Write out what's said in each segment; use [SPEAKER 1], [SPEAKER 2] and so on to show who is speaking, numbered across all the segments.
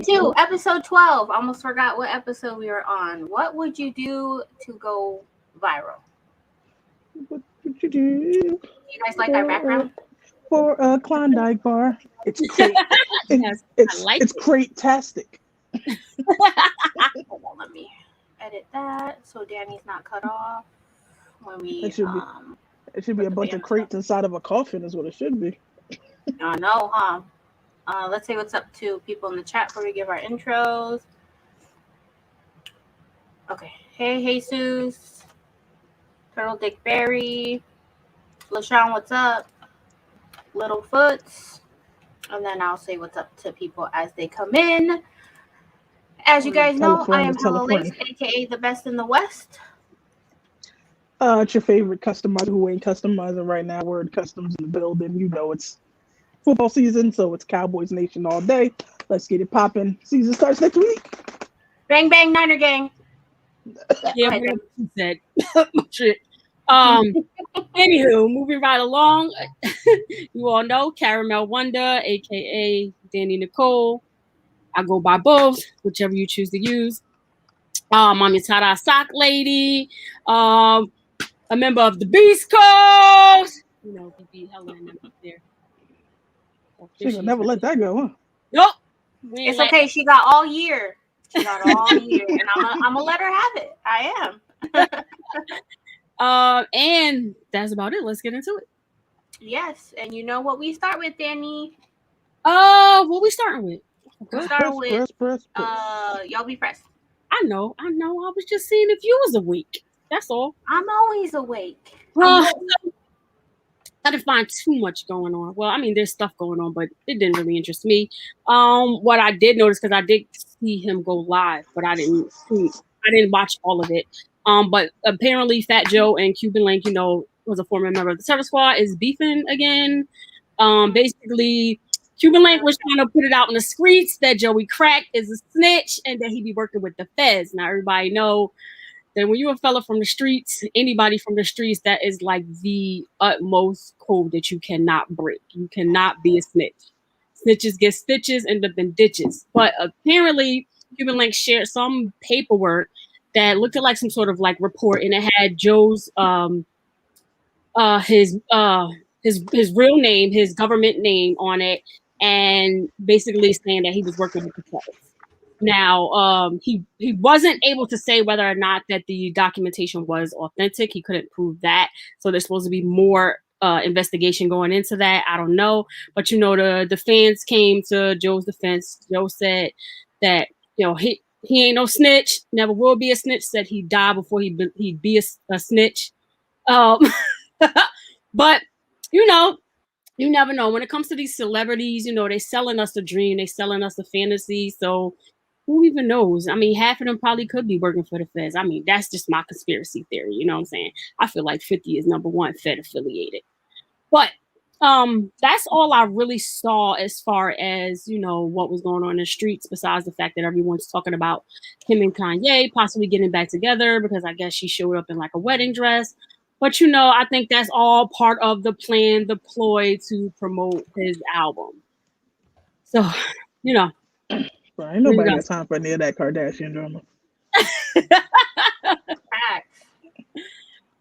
[SPEAKER 1] 2, episode 12. Almost forgot what episode we were on. What would you do to go viral?
[SPEAKER 2] What would you do?
[SPEAKER 1] You guys like our background?
[SPEAKER 2] For a Klondike bar. It's great.
[SPEAKER 3] Yes,
[SPEAKER 2] it's crate-tastic.
[SPEAKER 1] Hold on, let me edit that so Danny's not cut off when we.
[SPEAKER 2] It should be a bunch of crates inside of a coffin, is what it should be.
[SPEAKER 1] I know, huh? Let's say what's up to people in the chat before we give our intros. Okay. Hey, Jesus. Turtle Dick Berry. LaShawn, what's up? Littlefoots. And then I'll say what's up to people as they come in. As you guys know, I am Hello Lace, aka the best in the West.
[SPEAKER 2] It's your favorite customizer who ain't customizing right now. Word Customs in the building. You know it's football season, so it's Cowboys Nation all day. Let's get it popping. Season starts next week.
[SPEAKER 1] Bang, bang, Niner gang.
[SPEAKER 3] Yeah, whatever she said. Shit. Anywho, moving right along. You all know Caramel Wonder, aka Danny Nicole. I go by both, whichever you choose to use. I'm your Tada Sock Lady. A member of the Beast Coast. You know, he be hella in them up there.
[SPEAKER 2] She will never let that go, huh?
[SPEAKER 3] Nope.
[SPEAKER 1] It's okay. She got all year. She got all year, and I'm gonna let her have it. I
[SPEAKER 3] am. And that's about it. Let's get into it.
[SPEAKER 1] Yes, and you know what we start with, Danny?
[SPEAKER 3] What we starting with?
[SPEAKER 2] Press.
[SPEAKER 1] Y'all be pressed.
[SPEAKER 3] I know. I was just seeing if you was awake. That's all.
[SPEAKER 1] I'm always awake.
[SPEAKER 3] I didn't find too much going on. Well, I mean, there's stuff going on, but it didn't really interest me. What I did notice, because I did see him go live, but I didn't watch all of it. But apparently Fat Joe and Cuban Link, you know, was a former member of the Terror Squad, is beefing again. Basically, Cuban Link was trying to put it out in the streets that Joey Crack is a snitch and that he be working with the feds. Now, everybody know that when you're a fella from the streets, anybody from the streets, that is like the utmost code that you cannot break. You cannot be a snitch. Snitches get stitches, end up in ditches. But apparently, Cuban Link shared some paperwork that looked like some sort of like report, and it had Joe's his real name, his government name on it, and basically saying that he was working with the feds. Now, he wasn't able to say whether or not that the documentation was authentic. He couldn't prove that. So there's supposed to be more investigation going into that. I don't know. But, you know, the fans came to Joe's defense. Joe said that, you know, he ain't no snitch, never will be a snitch, said he'd die before he'd be a snitch. But, you know, you never know. When it comes to these celebrities, you know, they selling us a dream. They selling us a fantasy. So who even knows? I mean, half of them probably could be working for the feds. I mean, that's just my conspiracy theory. You know what I'm saying? I feel like 50 is #1 Fed affiliated. But that's all I really saw as far as, you know, what was going on in the streets, besides the fact that everyone's talking about him and Kanye possibly getting back together because I guess she showed up in like a wedding dress. But, you know, I think that's all part of the plan, the ploy to promote his album. So, you know.
[SPEAKER 2] Bro, ain't nobody got time for any of that Kardashian drama.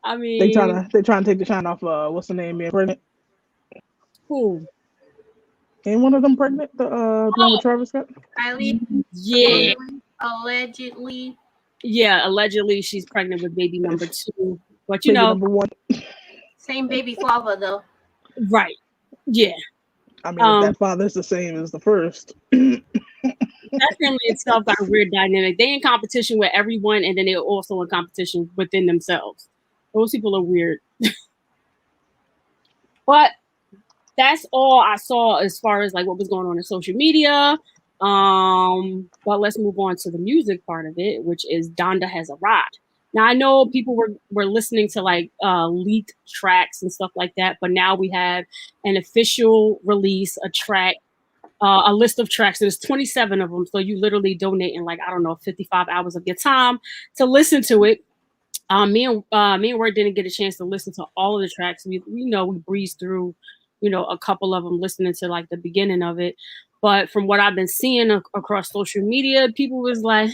[SPEAKER 3] I mean,
[SPEAKER 2] they trying to take the shine off. What's the name? Being pregnant.
[SPEAKER 3] Who?
[SPEAKER 2] Ain't one of them pregnant? The one with Travis Scott.
[SPEAKER 1] Kylie.
[SPEAKER 3] Yeah.
[SPEAKER 1] Allegedly.
[SPEAKER 3] Yeah, allegedly she's pregnant with baby number 2. But you
[SPEAKER 2] baby
[SPEAKER 3] know,
[SPEAKER 2] number 1.
[SPEAKER 1] Same baby father though.
[SPEAKER 3] Right. Yeah.
[SPEAKER 2] I mean, if that father's the same as the first.
[SPEAKER 3] That family itself got a weird dynamic. They in competition with everyone, and then they're also in competition within themselves. Those people are weird. But that's all I saw as far as like what was going on in social media. But let's move on to the music part of it, which is Donda Has Arrived. Now I know people were listening to like leaked tracks and stuff like that, but now we have an official release, a list of tracks. There's 27 of them, so you literally donate in like, I don't know, 55 hours of your time to listen to it. Me and Word didn't get a chance to listen to all of the tracks. We breezed through, you know, a couple of them, listening to like the beginning of it. But from what I've been seeing across social media, people was like,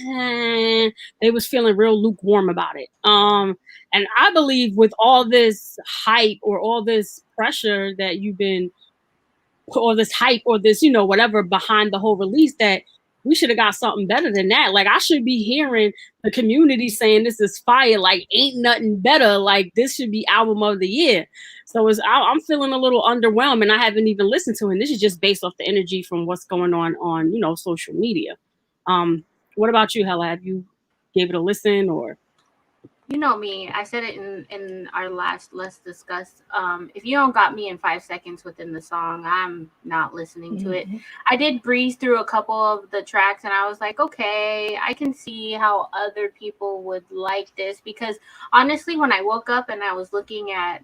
[SPEAKER 3] they was feeling real lukewarm about it. And I believe with all this hype or all this pressure that you've been, or this hype or this, whatever behind the whole release, that we should have got something better than that. Like, I should be hearing the community saying this is fire. Like, ain't nothing better. Like, this should be album of the year. So I'm feeling a little underwhelmed, and I haven't even listened to it. And this is just based off the energy from what's going on social media. What about you, Hella? Have you gave it a listen or?
[SPEAKER 1] You know me. I said it in our last Let's Discuss. If you don't got me in 5 seconds within the song, I'm not listening to it. I did breeze through a couple of the tracks, and I was like, okay, I can see how other people would like this, because honestly, when I woke up and I was looking at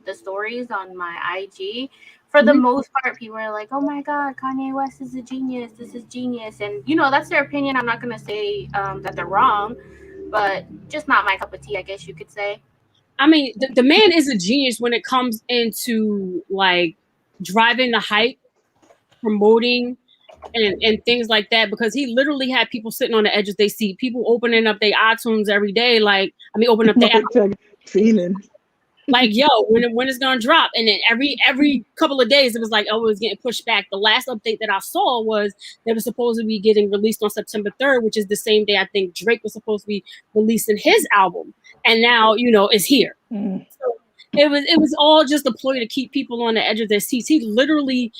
[SPEAKER 1] the stories on my IG, for the most part, people are like, oh my God, Kanye West is a genius. This is genius. And, that's their opinion. I'm not going to say that they're wrong, but just not my cup of tea, I guess you could say.
[SPEAKER 3] I mean, the man is a genius when it comes into like driving the hype, promoting, and things like that, because he literally had people sitting on the edge of their seat, people opening up their iTunes every day, opening up their
[SPEAKER 2] feeling.
[SPEAKER 3] Like, yo, when it's gonna drop? And then every couple of days it was like, oh, it was getting pushed back. The last update that I saw was they were supposed to be getting released on September 3rd, which is the same day I think Drake was supposed to be releasing his album. And now, it's here. So it was all just a ploy to keep people on the edge of their seats. He literally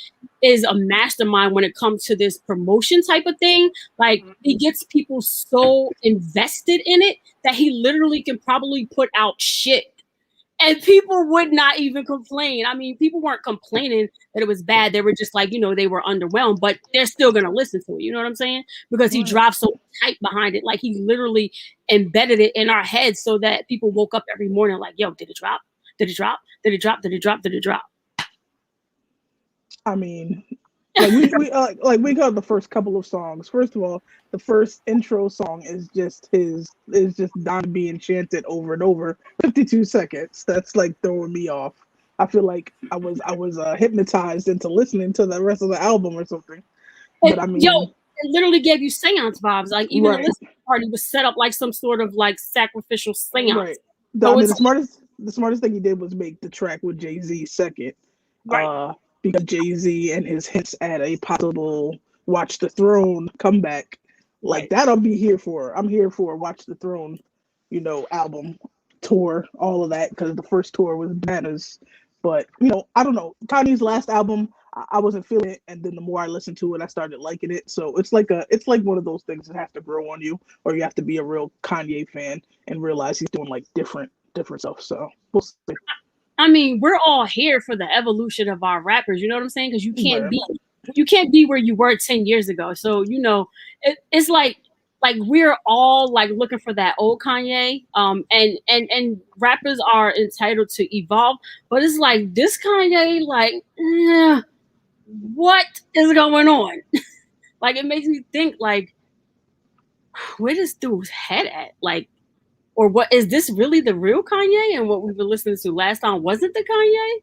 [SPEAKER 3] is a mastermind when it comes to this promotion type of thing. Like, he gets people so invested in it that he literally can probably put out shit and people would not even complain. I mean, people weren't complaining that it was bad. They were just like, they were underwhelmed, but they're still going to listen to it. You know what I'm saying? Because he dropped so tight behind it. Like, he literally embedded it in our heads so that people woke up every morning like, yo, did it drop? Did it drop? Did it drop? Did it drop? Did it drop?
[SPEAKER 2] I mean, we got the first couple of songs. First of all, the first intro song is just Don being chanted over and over, 52 seconds. That's like throwing me off. I feel like I was hypnotized into listening to the rest of the album or something. But I mean,
[SPEAKER 3] it literally gave you seance vibes. Like, even the listening party was set up like some sort of like sacrificial seance.
[SPEAKER 2] Right. The smartest thing he did was make the track with Jay-Z second. Right. Because Jay-Z and his hints at a possible Watch the Throne comeback, like that I'll be here for. I'm here for Watch the Throne, album, tour, all of that, because the first tour was bananas. But, I don't know. Kanye's last album, I wasn't feeling it, and then the more I listened to it, I started liking it. So it's like one of those things that have to grow on you, or you have to be a real Kanye fan and realize he's doing like different stuff. So we'll see.
[SPEAKER 3] I mean, we're all here for the evolution of our rappers. You know what I'm saying? Because you can't be where you were 10 years ago. So, it's like we're all like looking for that old Kanye. And rappers are entitled to evolve, but it's like this Kanye, like, what is going on? Like, it makes me think, like, where this dude's head at? Like, or what is this really the real Kanye? And what we were listening to last time wasn't the Kanye?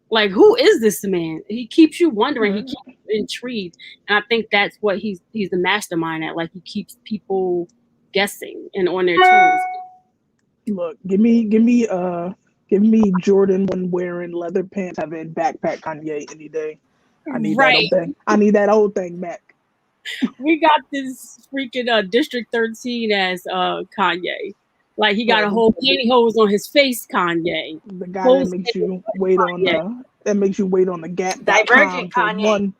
[SPEAKER 3] Like, who is this man? He keeps you wondering. He keeps you intrigued, and I think that's what he's the mastermind at. Like, he keeps people guessing and on their toes.
[SPEAKER 2] Look, give me Jordan one wearing leather pants, having backpack Kanye any day. I need that old thing. I need that old thing back.
[SPEAKER 3] We got this freaking District 13 as Kanye. Like, he got a whole pantyhose on his face, Kanye.
[SPEAKER 2] The guy that makes you wait on the Gap
[SPEAKER 1] Divergent Kanye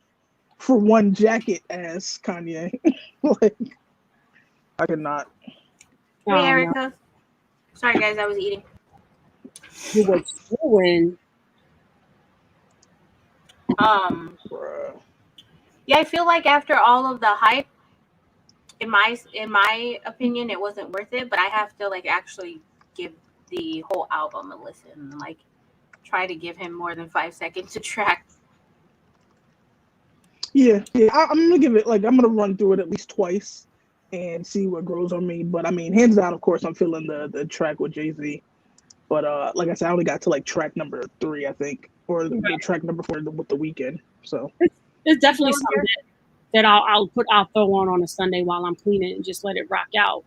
[SPEAKER 2] for one jacket as Kanye. Like, I could not.
[SPEAKER 1] Hey, Erica. Sorry, guys, I was eating.
[SPEAKER 3] You were chewing.
[SPEAKER 1] Yeah, I feel like after all of the hype, in my opinion, it wasn't worth it, but I have to like actually give the whole album a listen and like try to give him more than 5 seconds to track.
[SPEAKER 2] Yeah, I'm gonna give it, like, I'm gonna run through it at least twice and see what grows on me. But I mean, hands down, of course, I'm feeling the track with Jay-Z. But like I said, I only got to like track number 3, I think, or the track number 4 with The Weeknd. So
[SPEAKER 3] it's definitely something that I'll throw on a Sunday while I'm cleaning and just let it rock out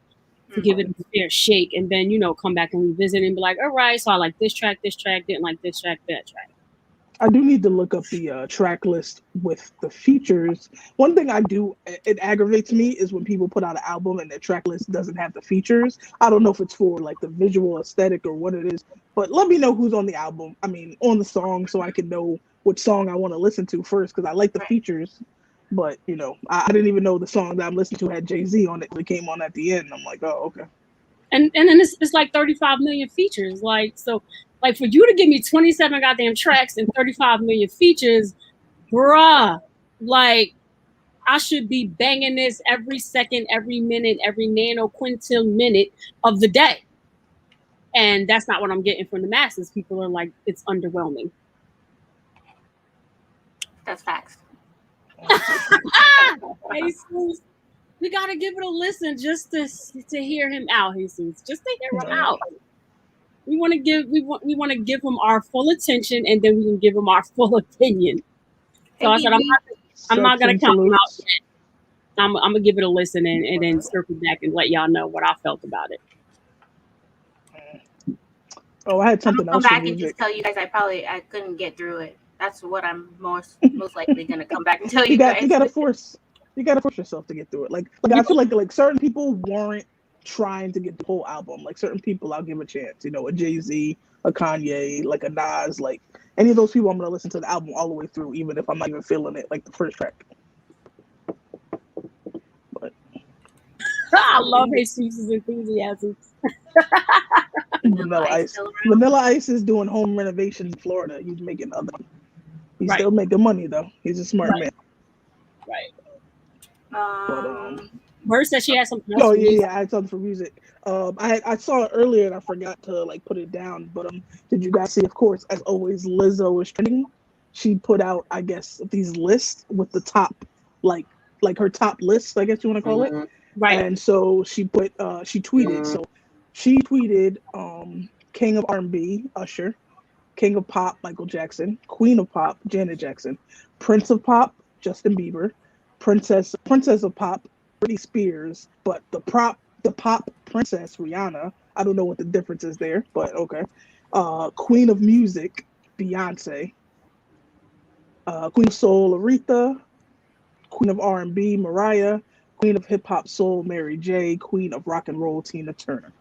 [SPEAKER 3] to give it a fair shake, and then come back and revisit and be like, all right, so I like this track, didn't like this track, that track.
[SPEAKER 2] I do need to look up the track list with the features. One thing I do, it aggravates me, is when people put out an album and their track list doesn't have the features. I don't know if it's for like the visual aesthetic or what it is, but let me know who's on the album. I mean, on the song, so I can know which song I want to listen to first, because I like the features. But I didn't even know the song that I'm listening to had Jay-Z on it. It came on at the end. I'm like, oh, okay.
[SPEAKER 3] And then it's like 35 million features. Like for you to give me 27 goddamn tracks and 35 million features, bruh, like I should be banging this every second, every minute, every nano-quintil minute of the day. And that's not what I'm getting from the masses. People are like, it's underwhelming.
[SPEAKER 1] That's facts.
[SPEAKER 3] Jesus, we gotta give it a listen just to hear him out, Jesus. Just to hear him out. We want to give him our full attention, and then we can give him our full opinion. So I said, I'm not gonna count him out yet. I'm gonna give it a listen and then circle back and let y'all know what I felt about it.
[SPEAKER 2] Oh, I had something else.
[SPEAKER 1] Come back and just tell you guys I couldn't get through it. That's what I'm most likely gonna come back and tell you guys. You gotta force
[SPEAKER 2] yourself to get through it. Like I feel like certain people weren't trying to get the whole album. Like certain people I'll give a chance. A Jay-Z, a Kanye, like a Nas, like any of those people I'm gonna listen to the album all the way through, even if I'm not even feeling it, like the first track. But
[SPEAKER 3] I love Jesus' enthusiasm.
[SPEAKER 2] Vanilla Ice is doing home renovations in Florida. He's making other money. He's still making money though. He's a smart man.
[SPEAKER 3] Right. Bird said she had something else.
[SPEAKER 2] Oh yeah, I had something for music. I saw it earlier and I forgot to put it down. But did you guys see? Of course, as always, Lizzo is trending. She put out, I guess, these lists with the top, like her top lists, I guess you want to call it.
[SPEAKER 3] Right.
[SPEAKER 2] And so she tweeted. So she tweeted, King of R&B, Usher, King of Pop, Michael Jackson, Queen of Pop, Janet Jackson, Prince of Pop, Justin Bieber, Princess of Pop, Britney Spears, but the pop princess, Rihanna. I don't know what the difference is there, but okay. Queen of Music, Beyonce. Queen of Soul, Aretha. Queen of R&B, Mariah. Queen of Hip Hop Soul, Mary J. Queen of Rock and Roll, Tina Turner.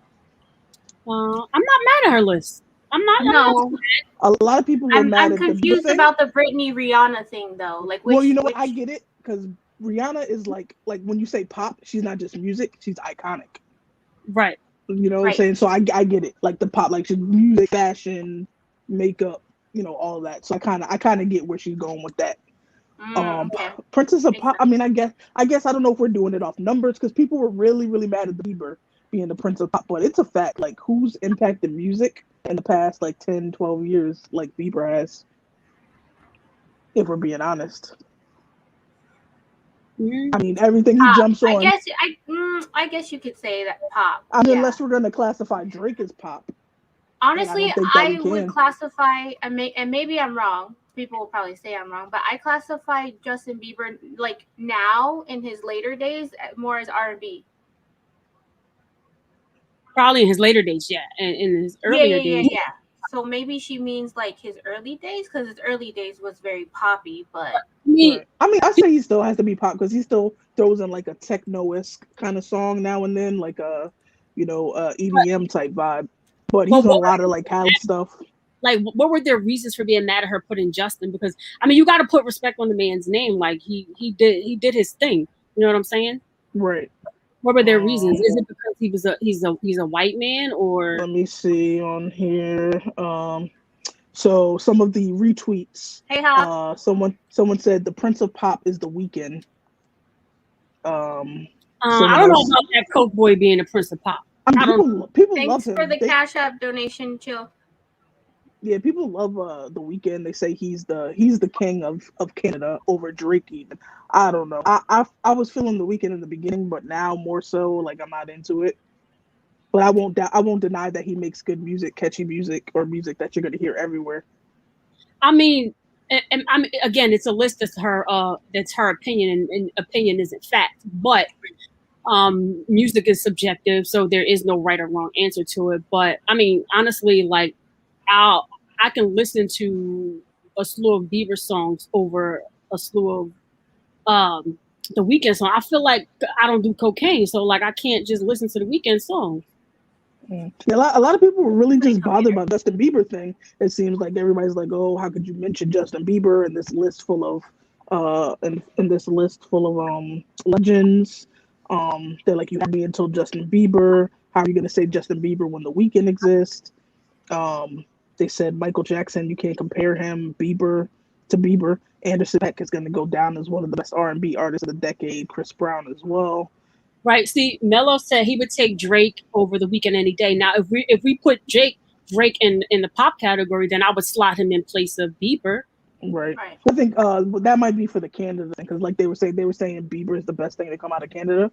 [SPEAKER 3] I'm not mad at her list. I'm not.
[SPEAKER 1] No.
[SPEAKER 2] A lot of people were mad at the
[SPEAKER 1] confused about the Britney Rihanna thing though. Like,
[SPEAKER 2] well, you know what? I get it, because Rihanna is like when you say pop, she's not just music; she's iconic.
[SPEAKER 3] Right.
[SPEAKER 2] You know what I'm saying? So I get it. Like the pop, like she's music, fashion, makeup, all of that. So I kind of get where she's going with that.
[SPEAKER 1] Okay.
[SPEAKER 2] Princess of Pop. I mean, I guess I don't know if we're doing it off numbers, because people were really, really mad at Bieber being the Prince of Pop, but it's a fact. Like, who's impacted music in the past 10, 12 years like Bieber has? If we're being honest. I mean, everything he jumps on.
[SPEAKER 1] I guess you could say that pop.
[SPEAKER 2] I mean, unless we're going to classify Drake as pop.
[SPEAKER 1] Honestly, I would classify, and maybe I'm wrong. People will probably say I'm wrong, but I classify Justin Bieber now in his later days more as R&B.
[SPEAKER 3] Probably in his later days, yeah, and in his earlier days.
[SPEAKER 1] Yeah. So maybe she means his early days, because his early days was very poppy, but
[SPEAKER 2] I say he still has to be pop, because he still throws in a techno-esque kind of song now and then, EDM type vibe. But he's on a lot of house stuff.
[SPEAKER 3] What were their reasons for being mad at her putting Justin? Because you got to put respect on the man's name. He did his thing. You know what I'm saying?
[SPEAKER 2] Right.
[SPEAKER 3] What were their reasons? Is it because he's a white man, or?
[SPEAKER 2] Let me see on here. So some of the retweets.
[SPEAKER 1] Hey, Hop.
[SPEAKER 2] Someone said the Prince of Pop is The Weeknd.
[SPEAKER 3] I don't know about that Coke boy being the Prince of Pop.
[SPEAKER 2] People
[SPEAKER 1] Thanks
[SPEAKER 2] love him.
[SPEAKER 1] for the Cash App donation, chill.
[SPEAKER 2] Yeah, people love The Weeknd. They say he's the king of Canada over Drake even. I don't know. I was feeling The Weeknd in the beginning, but now more so I'm not into it. But I won't deny that he makes good music, catchy music, or music that you're gonna hear everywhere.
[SPEAKER 3] I mean, and I mean, again, it's a list that's her opinion, and opinion isn't fact. But music is subjective, so there is no right or wrong answer to it. But I mean, honestly, like I can listen to a slew of Bieber songs over a slew of the Weeknd song. I feel like I don't do cocaine, so like I can't just listen to the Weeknd song.
[SPEAKER 2] Yeah, a lot of people were really just bothered by Justin Bieber thing. It seems like everybody's like, "Oh, how could you mention Justin Bieber in this list full of legends?" They're like, "You have me until Justin Bieber. How are you gonna say Justin Bieber when The Weeknd exists?" They said Michael Jackson, you can't compare him Bieber to Bieber. Anderson .Paak is gonna go down as one of the best R&B artists of the decade. Chris Brown as well.
[SPEAKER 3] Right. See, Mello said he would take Drake over The Weeknd any day. Now, if we put Drake in the pop category, then I would slot him in place of Bieber.
[SPEAKER 2] Right. I think that might be for the Canada thing, because like they were saying Bieber is the best thing to come out of Canada.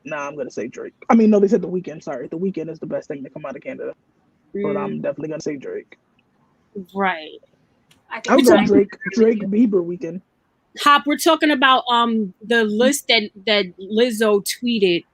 [SPEAKER 2] Nah, I'm gonna say Drake. I mean, no, they said The Weeknd. Sorry, The Weeknd is the best thing to come out of Canada, but I'm definitely gonna say Drake.
[SPEAKER 3] Right.
[SPEAKER 2] I would go Drake Bieber Weeknd.
[SPEAKER 3] Hop, we're talking about the list that Lizzo tweeted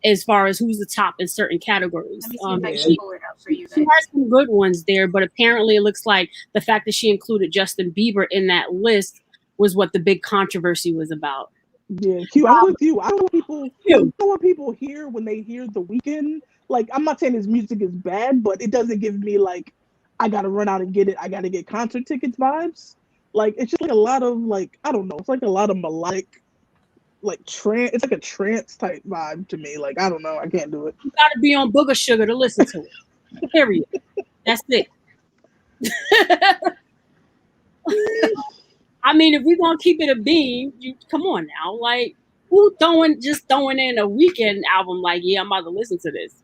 [SPEAKER 3] as far as who's the top in certain categories.
[SPEAKER 1] Let me see if I can pull it up for you guys.
[SPEAKER 3] She has some good ones there, but apparently it looks like the fact that she included Justin Bieber in that list was what the big controversy was about.
[SPEAKER 2] Yeah, Q, I'm with you. I don't know what people hear when they hear The Weeknd. Like, I'm not saying his music is bad, but it doesn't give me like, I gotta run out and get it. I gotta get concert tickets vibes. Like, it's just like a lot of like, I don't know. It's like a lot of melodic, like trance. It's like a trance type vibe to me. Like, I don't know. I can't do it.
[SPEAKER 3] You gotta be on Booger Sugar to listen to it. Period. That's it. I mean, if we're gonna keep it a beam, you come on now. Like, who throwing in a Weeknd album? Like, yeah, I'm about to listen to this.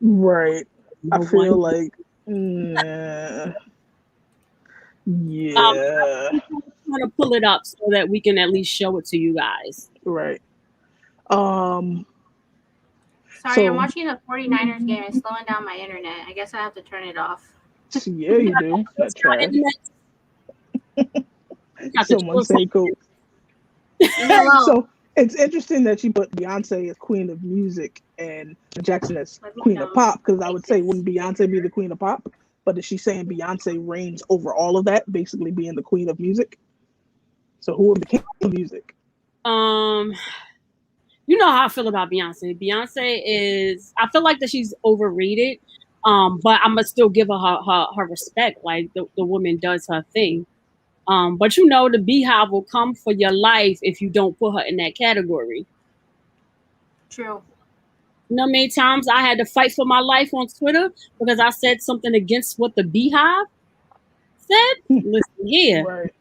[SPEAKER 2] Right. I feel like, yeah.
[SPEAKER 3] I'm trying to pull it up so that we can at least show it to you guys.
[SPEAKER 2] Right.
[SPEAKER 1] Sorry, I'm watching the 49ers game. It's slowing down my internet. I guess I have to turn it off.
[SPEAKER 2] Yeah, you do. That's trash. Someone say cool. So it's interesting that she put Beyonce as queen of music and Jackson as queen of pop, because I would say, wouldn't Beyonce be the queen of pop? But is she saying Beyonce reigns over all of that, basically being the queen of music? So who would be the king of music?
[SPEAKER 3] You know how I feel about Beyonce. Beyonce is, I feel like that she's overrated, but I'm gonna still give her her respect. Like the woman does her thing. But you know, the Beehive will come for your life if you don't put her in that category.
[SPEAKER 1] True.
[SPEAKER 3] You know how many times I had to fight for my life on Twitter because I said something against what the Beehive said? Listen here.
[SPEAKER 2] Right.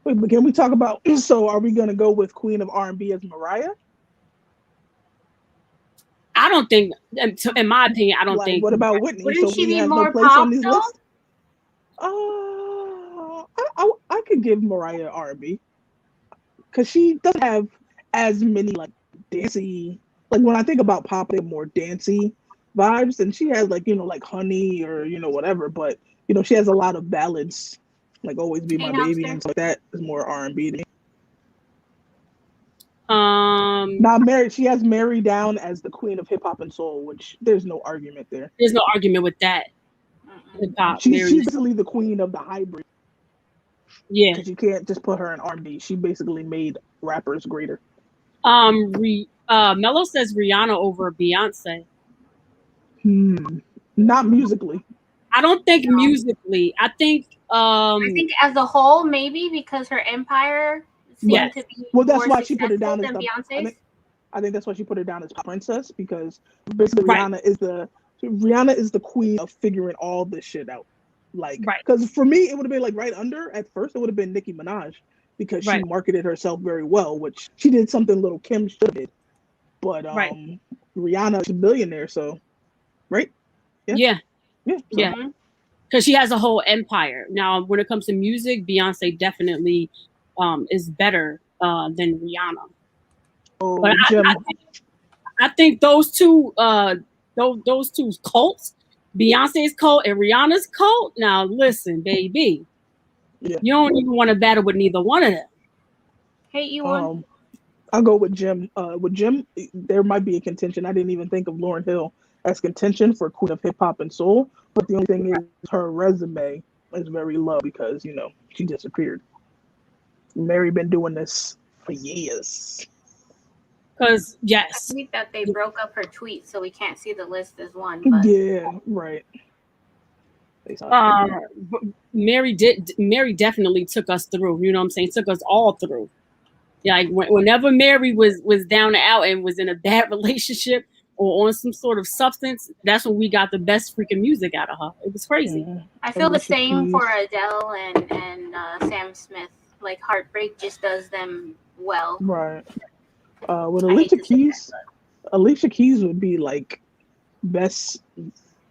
[SPEAKER 2] Wait, but can we talk about, so are we going to go with Queen of R&B as Mariah?
[SPEAKER 3] I don't think, in my opinion, I don't think.
[SPEAKER 2] What about Whitney?
[SPEAKER 1] Wouldn't she be more pop, though?
[SPEAKER 2] I could give Mariah R&B, because she doesn't have as many like dancey, like when I think about pop, they're more dancey vibes, and she has like, you know, like Honey or, you know, whatever, but you know, she has a lot of ballads, like Always Be My Baby and stuff like that. Is more R&B to me. Now she has Mary down as the queen of hip hop and soul, which there's no argument there.
[SPEAKER 3] There's no argument with that.
[SPEAKER 2] She's basically the queen of the hybrid.
[SPEAKER 3] Yeah,
[SPEAKER 2] because you can't just put her in R&B. She basically made rappers greater.
[SPEAKER 3] Mello says Rihanna over Beyonce.
[SPEAKER 2] Not musically.
[SPEAKER 3] I don't think musically. I think
[SPEAKER 1] as a whole, maybe, because her empire seemed to be
[SPEAKER 2] that's why she put it down as Beyonce's. I think that's why she put her down as princess, because basically Rihanna is the queen of figuring all this shit out. Like, because for me, it would have been like right under. At first, it would have been Nicki Minaj, because she marketed herself very well, which she did something little Kim should have did. But Rihanna is a billionaire, so yeah.
[SPEAKER 3] Because she has a whole empire. Now, when it comes to music, Beyonce definitely is better than Rihanna. But I think those two cults, Beyonce's cult and Rihanna's cult. Now, listen, baby.
[SPEAKER 2] Yeah.
[SPEAKER 3] You don't even want to battle with neither one of them.
[SPEAKER 1] Hate you one.
[SPEAKER 2] I'll go with Jim. With Jim, there might be a contention. I didn't even think of Lauryn Hill as contention for Queen of Hip Hop and Soul. But the only thing is her resume is very low because, you know, she disappeared. Mary been doing this for years.
[SPEAKER 3] Because, yes.
[SPEAKER 1] I think that they broke up her tweet so we can't see the list as one. But
[SPEAKER 2] Yeah, right.
[SPEAKER 3] Mary definitely took us through. You know what I'm saying? Took us all through. Yeah, like whenever Mary was down and out and was in a bad relationship or on some sort of substance, that's when we got the best freaking music out of her. It was crazy.
[SPEAKER 2] Yeah.
[SPEAKER 1] I feel the same for Adele and Sam Smith. Like Heartbreak just does them well.
[SPEAKER 2] Right. With Alicia Keys would be like best,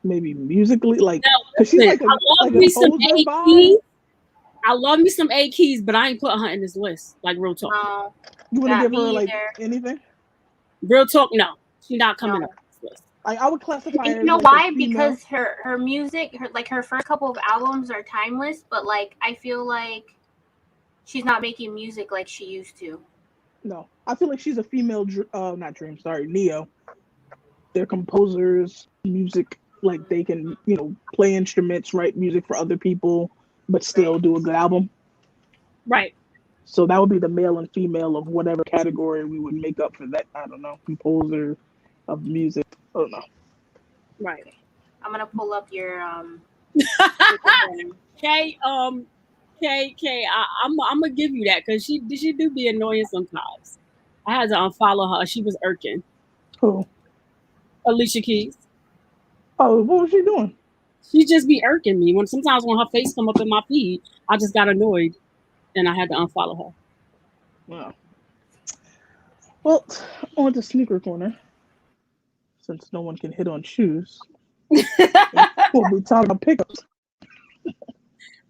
[SPEAKER 2] maybe musically, like because she's like
[SPEAKER 3] I love me some A Keys, but I ain't put her in this list. Like real talk.
[SPEAKER 1] No,
[SPEAKER 2] you want to give her like anything?
[SPEAKER 3] Real talk, no, she's not coming up this list.
[SPEAKER 2] I would classify her.
[SPEAKER 1] You know why? Because her music, her first couple of albums are timeless, but like I feel like she's not making music like she used to.
[SPEAKER 2] No, I feel like she's a female, Neo. They're composers, music, like they can, you know, play instruments, write music for other people, but still do a good album.
[SPEAKER 3] Right.
[SPEAKER 2] So that would be the male and female of whatever category we would make up for that. I don't know, composer of music. I don't know.
[SPEAKER 3] Right.
[SPEAKER 1] I'm gonna pull up your
[SPEAKER 3] Kay, I'm gonna give you that because she do be annoying sometimes. I had to unfollow her. She was irking.
[SPEAKER 2] Who?
[SPEAKER 3] Alicia Keys.
[SPEAKER 2] Oh, what was she doing?
[SPEAKER 3] She just be irking me. Sometimes when her face come up in my feed, I just got annoyed and I had to unfollow her.
[SPEAKER 2] Wow. Well, on to Sneaker Corner. Since no one can hit on shoes, we'll be talking about pickups.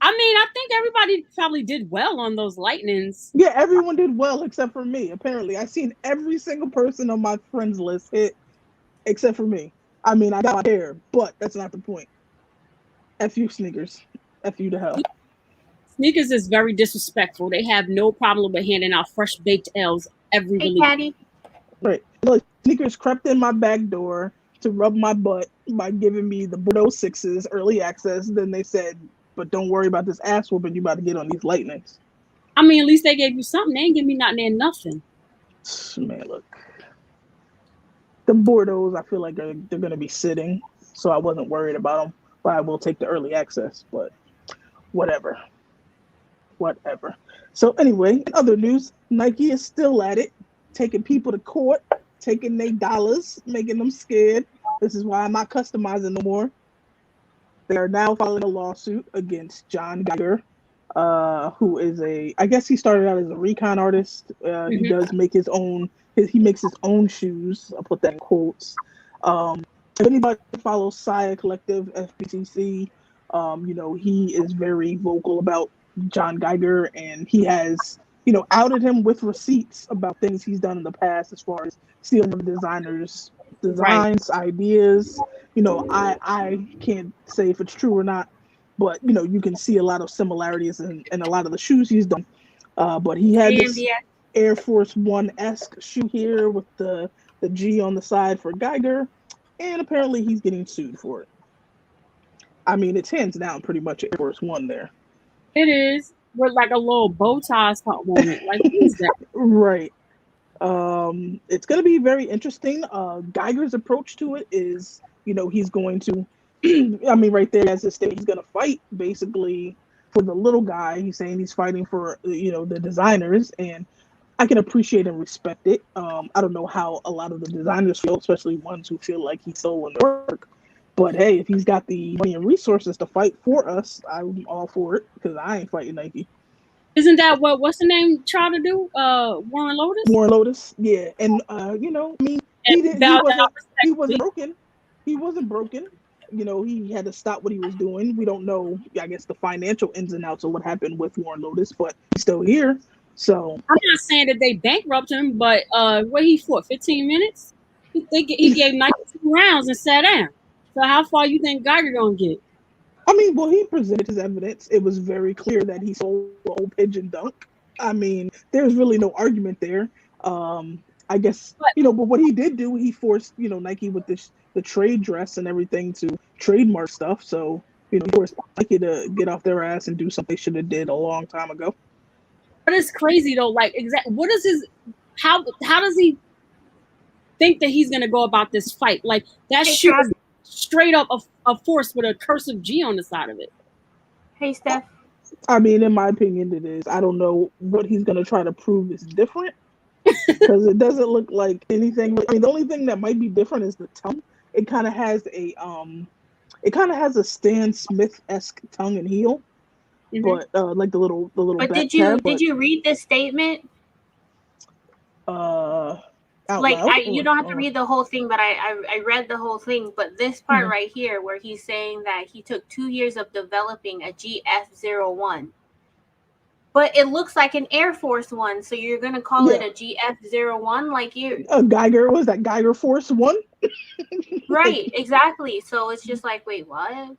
[SPEAKER 3] I mean, I think everybody probably did well on those lightnings.
[SPEAKER 2] Yeah, everyone did well except for me. Apparently, I've seen every single person on my friends list hit except for me. I mean, I got my hair, but that's not the point. F you, sneakers. F you to hell.
[SPEAKER 3] Sneakers is very disrespectful. They have no problem with handing out fresh baked L's every release.
[SPEAKER 1] Patty.
[SPEAKER 2] Right. Look, sneakers crept in my back door to rub my butt by giving me the Bordeaux 6s early access. Then they said, but don't worry about this ass whooping you about to get on these lightnings.
[SPEAKER 3] I mean, at least they gave you something. They ain't give me nothing.
[SPEAKER 2] Man, look. The Bordeaux, I feel like they're going to be sitting, so I wasn't worried about them. But I will take the early access, but whatever. So anyway, in other news, Nike is still at it, taking people to court, taking their dollars, making them scared. This is why I'm not customizing no more. They are now filing a lawsuit against John Geiger, who is I guess he started out as a recon artist. He does make his own, he makes his own shoes. I'll put that in quotes. If anybody follows Saya Collective, FBCC, you know, he is very vocal about John Geiger, and he has, you know, outed him with receipts about things he's done in the past as far as stealing designers' designs, ideas. You know, I can't say if it's true or not, but, you know, you can see a lot of similarities in a lot of the shoes he's done. But he had this Air Force One-esque shoe here with the G on the side for Geiger, and apparently he's getting sued for it. I mean, it's hands down pretty much Air Force One there.
[SPEAKER 3] It is. With like a little bow tie on it. Like, what is that?
[SPEAKER 2] Right. It's going to be very interesting. Geiger's approach to it is, you know, he's going to, I mean, right there as a state, he's going to fight basically for the little guy. He's saying he's fighting for, you know, the designers, and I can appreciate and respect it. I don't know how a lot of the designers feel, especially ones who feel like he's stolen their work. But hey, if he's got the money and resources to fight for us, I'm all for it because I ain't fighting Nike.
[SPEAKER 3] Isn't that what's the name tried to do? Warren Lotus?
[SPEAKER 2] Warren Lotus, yeah. And you know, I mean, he wasn't broken. He wasn't broken. You know, he had to stop what he was doing. We don't know, I guess, the financial ins and outs of what happened with Warren Lotus, but he's still here. So
[SPEAKER 3] I'm not saying that they bankrupt him, but what he fought 15 minutes? He gave Nike 2 rounds and sat down. So how far you think Geiger gonna get?
[SPEAKER 2] I mean, well, he presented his evidence. It was very clear that he sold the whole pigeon dunk. I mean, there's really no argument there. I guess, but what he did do, he forced, Nike with the trade dress and everything to trademark stuff. So, he forced Nike to get off their ass and do something they should have did a long time ago.
[SPEAKER 3] But it's crazy though. Like, what is his? How does he think that he's gonna go about this fight? Like that shoe is straight up a force with a cursive G on the side of it.
[SPEAKER 1] Hey, Steph.
[SPEAKER 2] I mean, in my opinion, it is. I don't know what he's gonna try to prove is different. Because it doesn't look like anything. I mean, the only thing that might be different is the tongue. It kind of has a Stan Smith-esque tongue and heel, but like the little.
[SPEAKER 1] But did you read this statement?
[SPEAKER 2] Like
[SPEAKER 1] you don't have to read the whole thing, but I read the whole thing. But this part right here, where he's saying that he took 2 years of developing a GF01. But it looks like an Air Force One, so you're gonna call it a GF01, like you
[SPEAKER 2] a Geiger? Was that Geiger Force One?
[SPEAKER 1] Right, exactly. So it's just like, wait, what?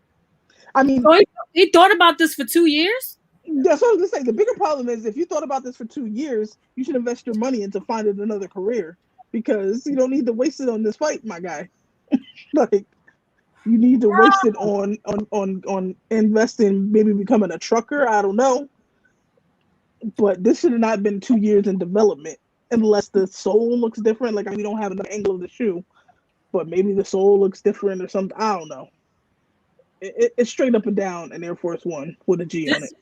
[SPEAKER 2] I mean,
[SPEAKER 3] so he thought about this for 2 years.
[SPEAKER 2] That's what I was gonna say. The bigger problem is if you thought about this for 2 years, you should invest your money into finding another career because you don't need to waste it on this fight, my guy. Like, you need to waste it on investing, maybe becoming a trucker. I don't know. But this should have not been 2 years in development, unless the sole looks different. Like, we don't have another angle of the shoe, but maybe the sole looks different or something. I don't know. It's straight up and down an Air Force One with a G on it.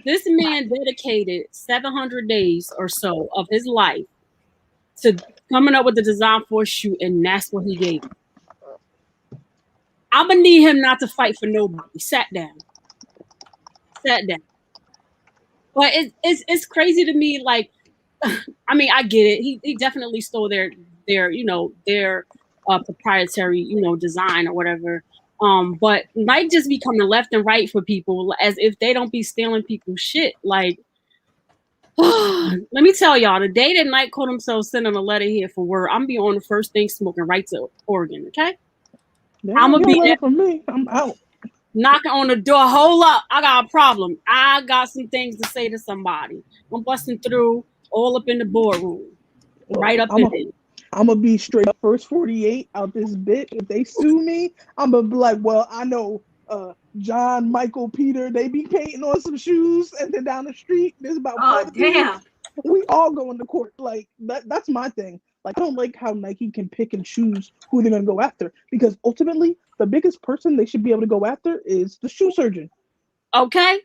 [SPEAKER 3] This man dedicated 700 days or so of his life to coming up with the design for a shoe, and that's what he gave him. I'm gonna need him not to fight for nobody. Sat down. But it's crazy to me. Like, I mean, I get it. He definitely stole their proprietary design or whatever. But might just be coming left and right for people as if they don't be stealing people's shit. Like, let me tell y'all, the day that Nike called himself sending a letter here for word, I'm be on the first thing smoking right to Oregon. Okay, I'm gonna be there
[SPEAKER 2] for me. I'm out.
[SPEAKER 3] Knocking on the door. Hold up, I got a problem. I got some things to say to somebody. I'm busting through all up in the boardroom, right up in it.
[SPEAKER 2] I'm gonna be straight up first 48 out this bit. If they sue me, I'm gonna be like, well, I know John, Michael, Peter, they be painting on some shoes, and then down the street there's about
[SPEAKER 1] damn.
[SPEAKER 2] We all go into court. Like that's my thing. Like, I don't like how Nike can pick and choose who they're gonna go after, because ultimately the biggest person they should be able to go after is the shoe surgeon.
[SPEAKER 3] Okay.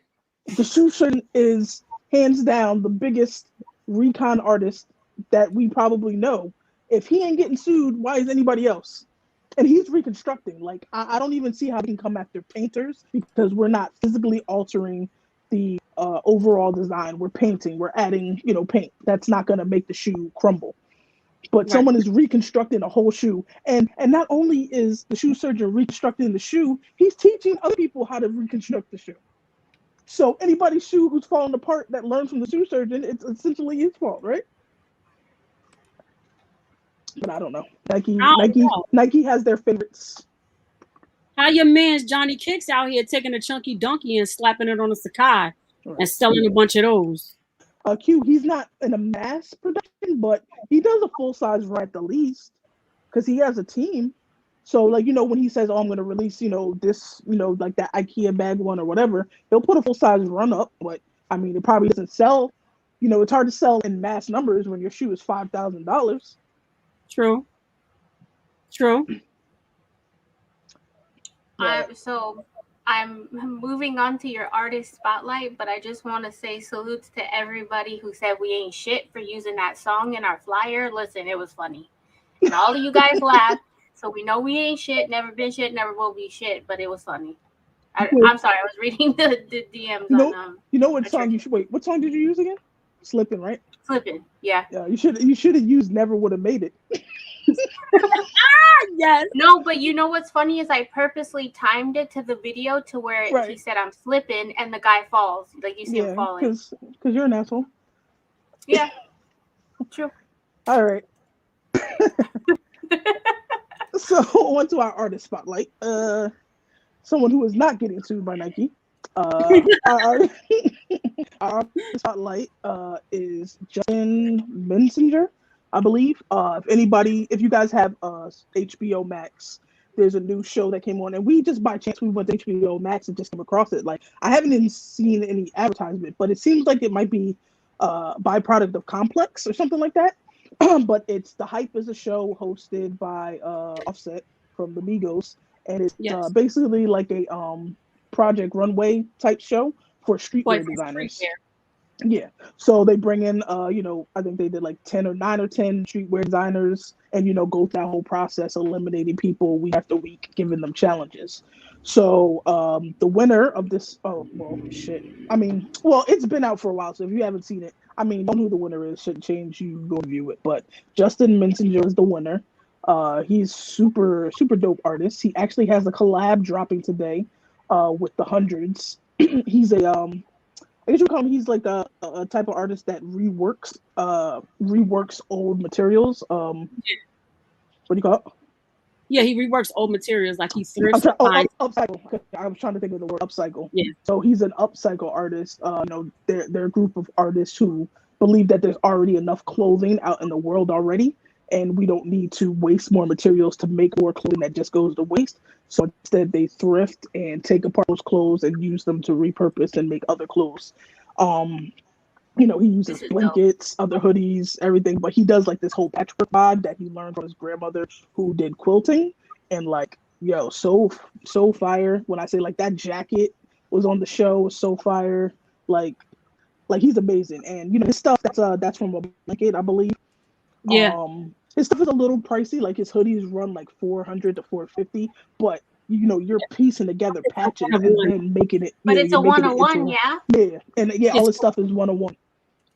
[SPEAKER 2] The shoe surgeon is hands down the biggest recon artist that we probably know. If he ain't getting sued, why is anybody else? And he's reconstructing. Like, I don't even see how he can come after painters, because we're not physically altering the overall design. We're painting. We're adding, paint. That's not going to make the shoe crumble. But someone is reconstructing a whole shoe. And not only is the shoe surgeon reconstructing the shoe, he's teaching other people how to reconstruct the shoe. So anybody's shoe who's falling apart that learns from the shoe surgeon, it's essentially his fault, right? But I don't know. Nike has their favorites.
[SPEAKER 3] How your man's Johnny Kicks out here taking a chunky donkey and slapping it on a Sakai and selling a bunch of those?
[SPEAKER 2] Q, he's not in a mass production, but he does a full-size run at the least, because he has a team. So, like, when he says, oh, I'm going to release, this, like that IKEA bag one or whatever, he'll put a full-size run up, but, I mean, it probably doesn't sell. It's hard to sell in mass numbers when your shoe is $5,000.
[SPEAKER 3] True.
[SPEAKER 1] So I'm moving on to your artist spotlight, but I just want to say salutes to everybody who said we ain't shit for using that song in our flyer. Listen, it was funny. And all of you guys laughed, so we know we ain't shit, never been shit, never will be shit, but it was funny. I'm sorry, I was reading the DMs on
[SPEAKER 2] what song you should wait. What song did you use again? Slipping, right?
[SPEAKER 1] Slipping, yeah.
[SPEAKER 2] Yeah, you should have used Never Would Have Made It.
[SPEAKER 3] Yes.
[SPEAKER 1] No, but what's funny is I purposely timed it to the video to where he said I'm slipping and the guy falls. Like, you see him falling.
[SPEAKER 2] Because you're an asshole.
[SPEAKER 1] Yeah. True.
[SPEAKER 2] All right. So on to our artist spotlight. someone who is not getting sued by Nike. Our spotlight is Justin Mensinger, I believe. If you guys have HBO Max, there's a new show that came on, and we just by chance we went to HBO Max and just came across it. Like I haven't even seen any advertisement, but it seems like it might be a byproduct of Complex or something like that. But it's The Hype is a show hosted by Offset from the Migos, and it's basically like a Project Runway type show for streetwear designers. Yeah, so they bring in, I think they did like 10 or 9 or 10 streetwear designers, and go through that whole process, eliminating people week after week, giving them challenges. So the winner of this, it's been out for a while, so if you haven't seen it, know who the winner is. Shouldn't change. You go view it. But Justin Mensinger is the winner. He's super super dope artist. He actually has a collab dropping today with the Hundreds. He's I guess you call him. He's like a type of artist that reworks old materials. What do you call it?
[SPEAKER 3] Yeah, he reworks old materials, like he thrifts.
[SPEAKER 2] Upcycle. I was trying to think of the word upcycle.
[SPEAKER 3] Yeah.
[SPEAKER 2] So he's an upcycle artist. They're a group of artists who believe that there's already enough clothing out in the world already, and we don't need to waste more materials to make more clothing that just goes to waste. So instead, they thrift and take apart those clothes and use them to repurpose and make other clothes. He uses blankets, other hoodies, everything, but he does like this whole patchwork vibe that he learned from his grandmother who did quilting. And like, so fire. When I say like that jacket was on the show, was so fire. Like he's amazing. And his stuff that's from a blanket, I believe.
[SPEAKER 3] Yeah.
[SPEAKER 2] His stuff is a little pricey. Like his hoodies run like $400 to $450, but you're piecing together patches and then making it.
[SPEAKER 1] But it's a 101, yeah.
[SPEAKER 2] Yeah, and all his stuff is 101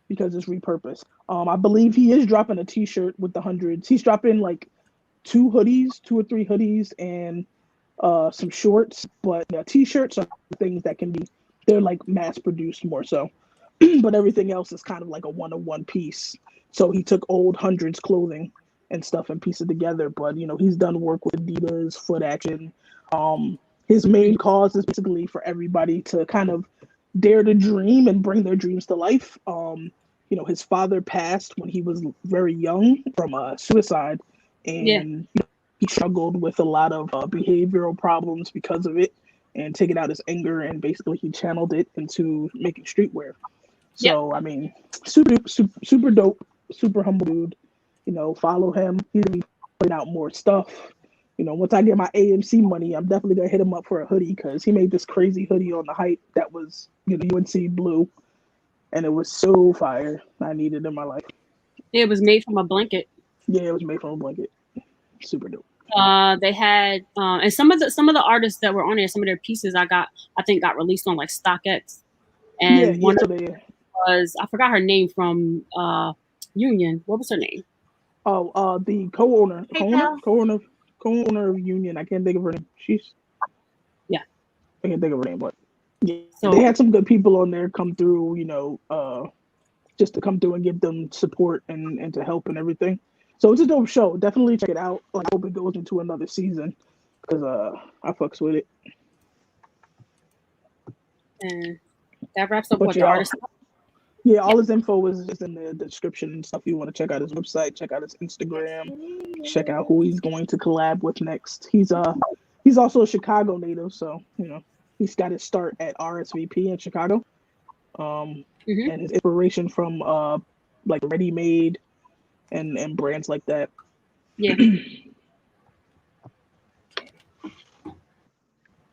[SPEAKER 2] because it's repurposed. I believe he is dropping a T-shirt with the Hundreds. He's dropping like 2 or 3 hoodies, and some shorts. But T-shirts are things that they're like mass produced more so. But everything else is kind of like a 101 piece. So he took old Hundreds clothing and stuff and pieced it together. But he's done work with Adidas, Foot Action. His main cause is basically for everybody to kind of dare to dream and bring their dreams to life. His father passed when he was very young from suicide, and he struggled with a lot of behavioral problems because of it, and taking out his anger, and basically he channeled it into making streetwear. So super dope, super humble dude. Follow him. He's gonna be putting out more stuff. Once I get my AMC money, I'm definitely gonna hit him up for a hoodie because he made this crazy hoodie on the Hype that was UNC blue, and it was so fire. I needed it in my life.
[SPEAKER 3] It was made from a blanket.
[SPEAKER 2] Yeah, it was made from a blanket. Super dope.
[SPEAKER 3] They had and some of the artists that were on there, some of their pieces I think got released on like StockX, and one of them was, I forgot her name, from Union. What was her name?
[SPEAKER 2] Oh, the co-owner of Union. I can't think of her name. I can't think of her name, but so they had some good people on there come through. Just to come through and give them support and to help and everything. So it's a dope show. Definitely check it out. I hope it goes into another season because I fucks with it.
[SPEAKER 3] And that wraps up what the artist.
[SPEAKER 2] Yeah, all his info is in the description and stuff. You want to check out his website, check out his Instagram, check out who he's going to collab with next. He's also a Chicago native, so he's got his start at RSVP in Chicago. And his inspiration from like Ready Made and brands like that.
[SPEAKER 3] Yeah.
[SPEAKER 1] Give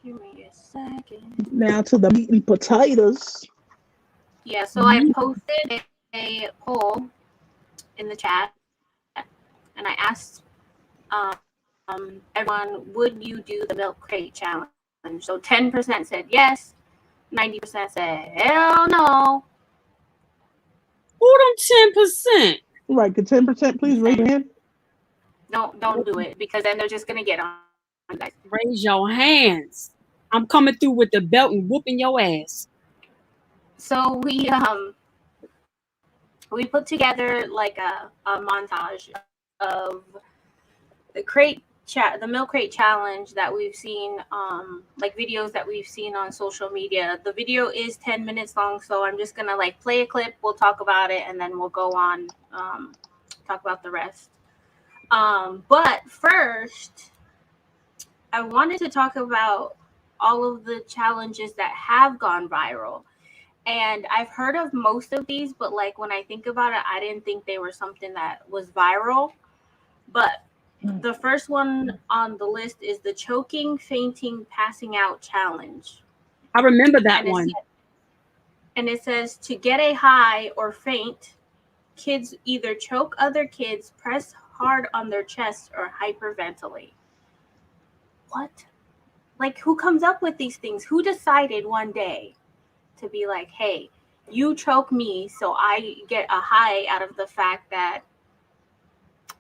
[SPEAKER 1] me a second.
[SPEAKER 2] Now to the meat and potatoes.
[SPEAKER 1] Yeah, so I posted a poll in the chat, and I asked everyone, would you do the milk crate challenge? So 10% said yes, 90% said hell no.
[SPEAKER 3] Who them 10%?
[SPEAKER 2] Right, could 10% please raise your hand?
[SPEAKER 1] Don't do it, because then they're just gonna get on you guys.
[SPEAKER 3] Raise your hands. I'm coming through with the belt and whooping your ass.
[SPEAKER 1] So we put together like a montage of the crate the milk crate challenge that we've seen, like videos that we've seen on social media. The video is 10 minutes long, so I'm just gonna like play a clip. We'll talk about it, and then we'll go on talk about the rest. But first, I wanted to talk about all of the challenges that have gone viral. And I've heard of most of these, but like when I think about it, I didn't think they were something that was viral. But the first one on the list is the choking, fainting, passing out challenge.
[SPEAKER 3] I remember that one.
[SPEAKER 1] And it says to get a high or faint, kids either choke other kids, press hard on their chest, or hyperventilate. What? Like, who comes up with these things? Who decided one day to be like, hey, you choke me, so I get a high out of the fact that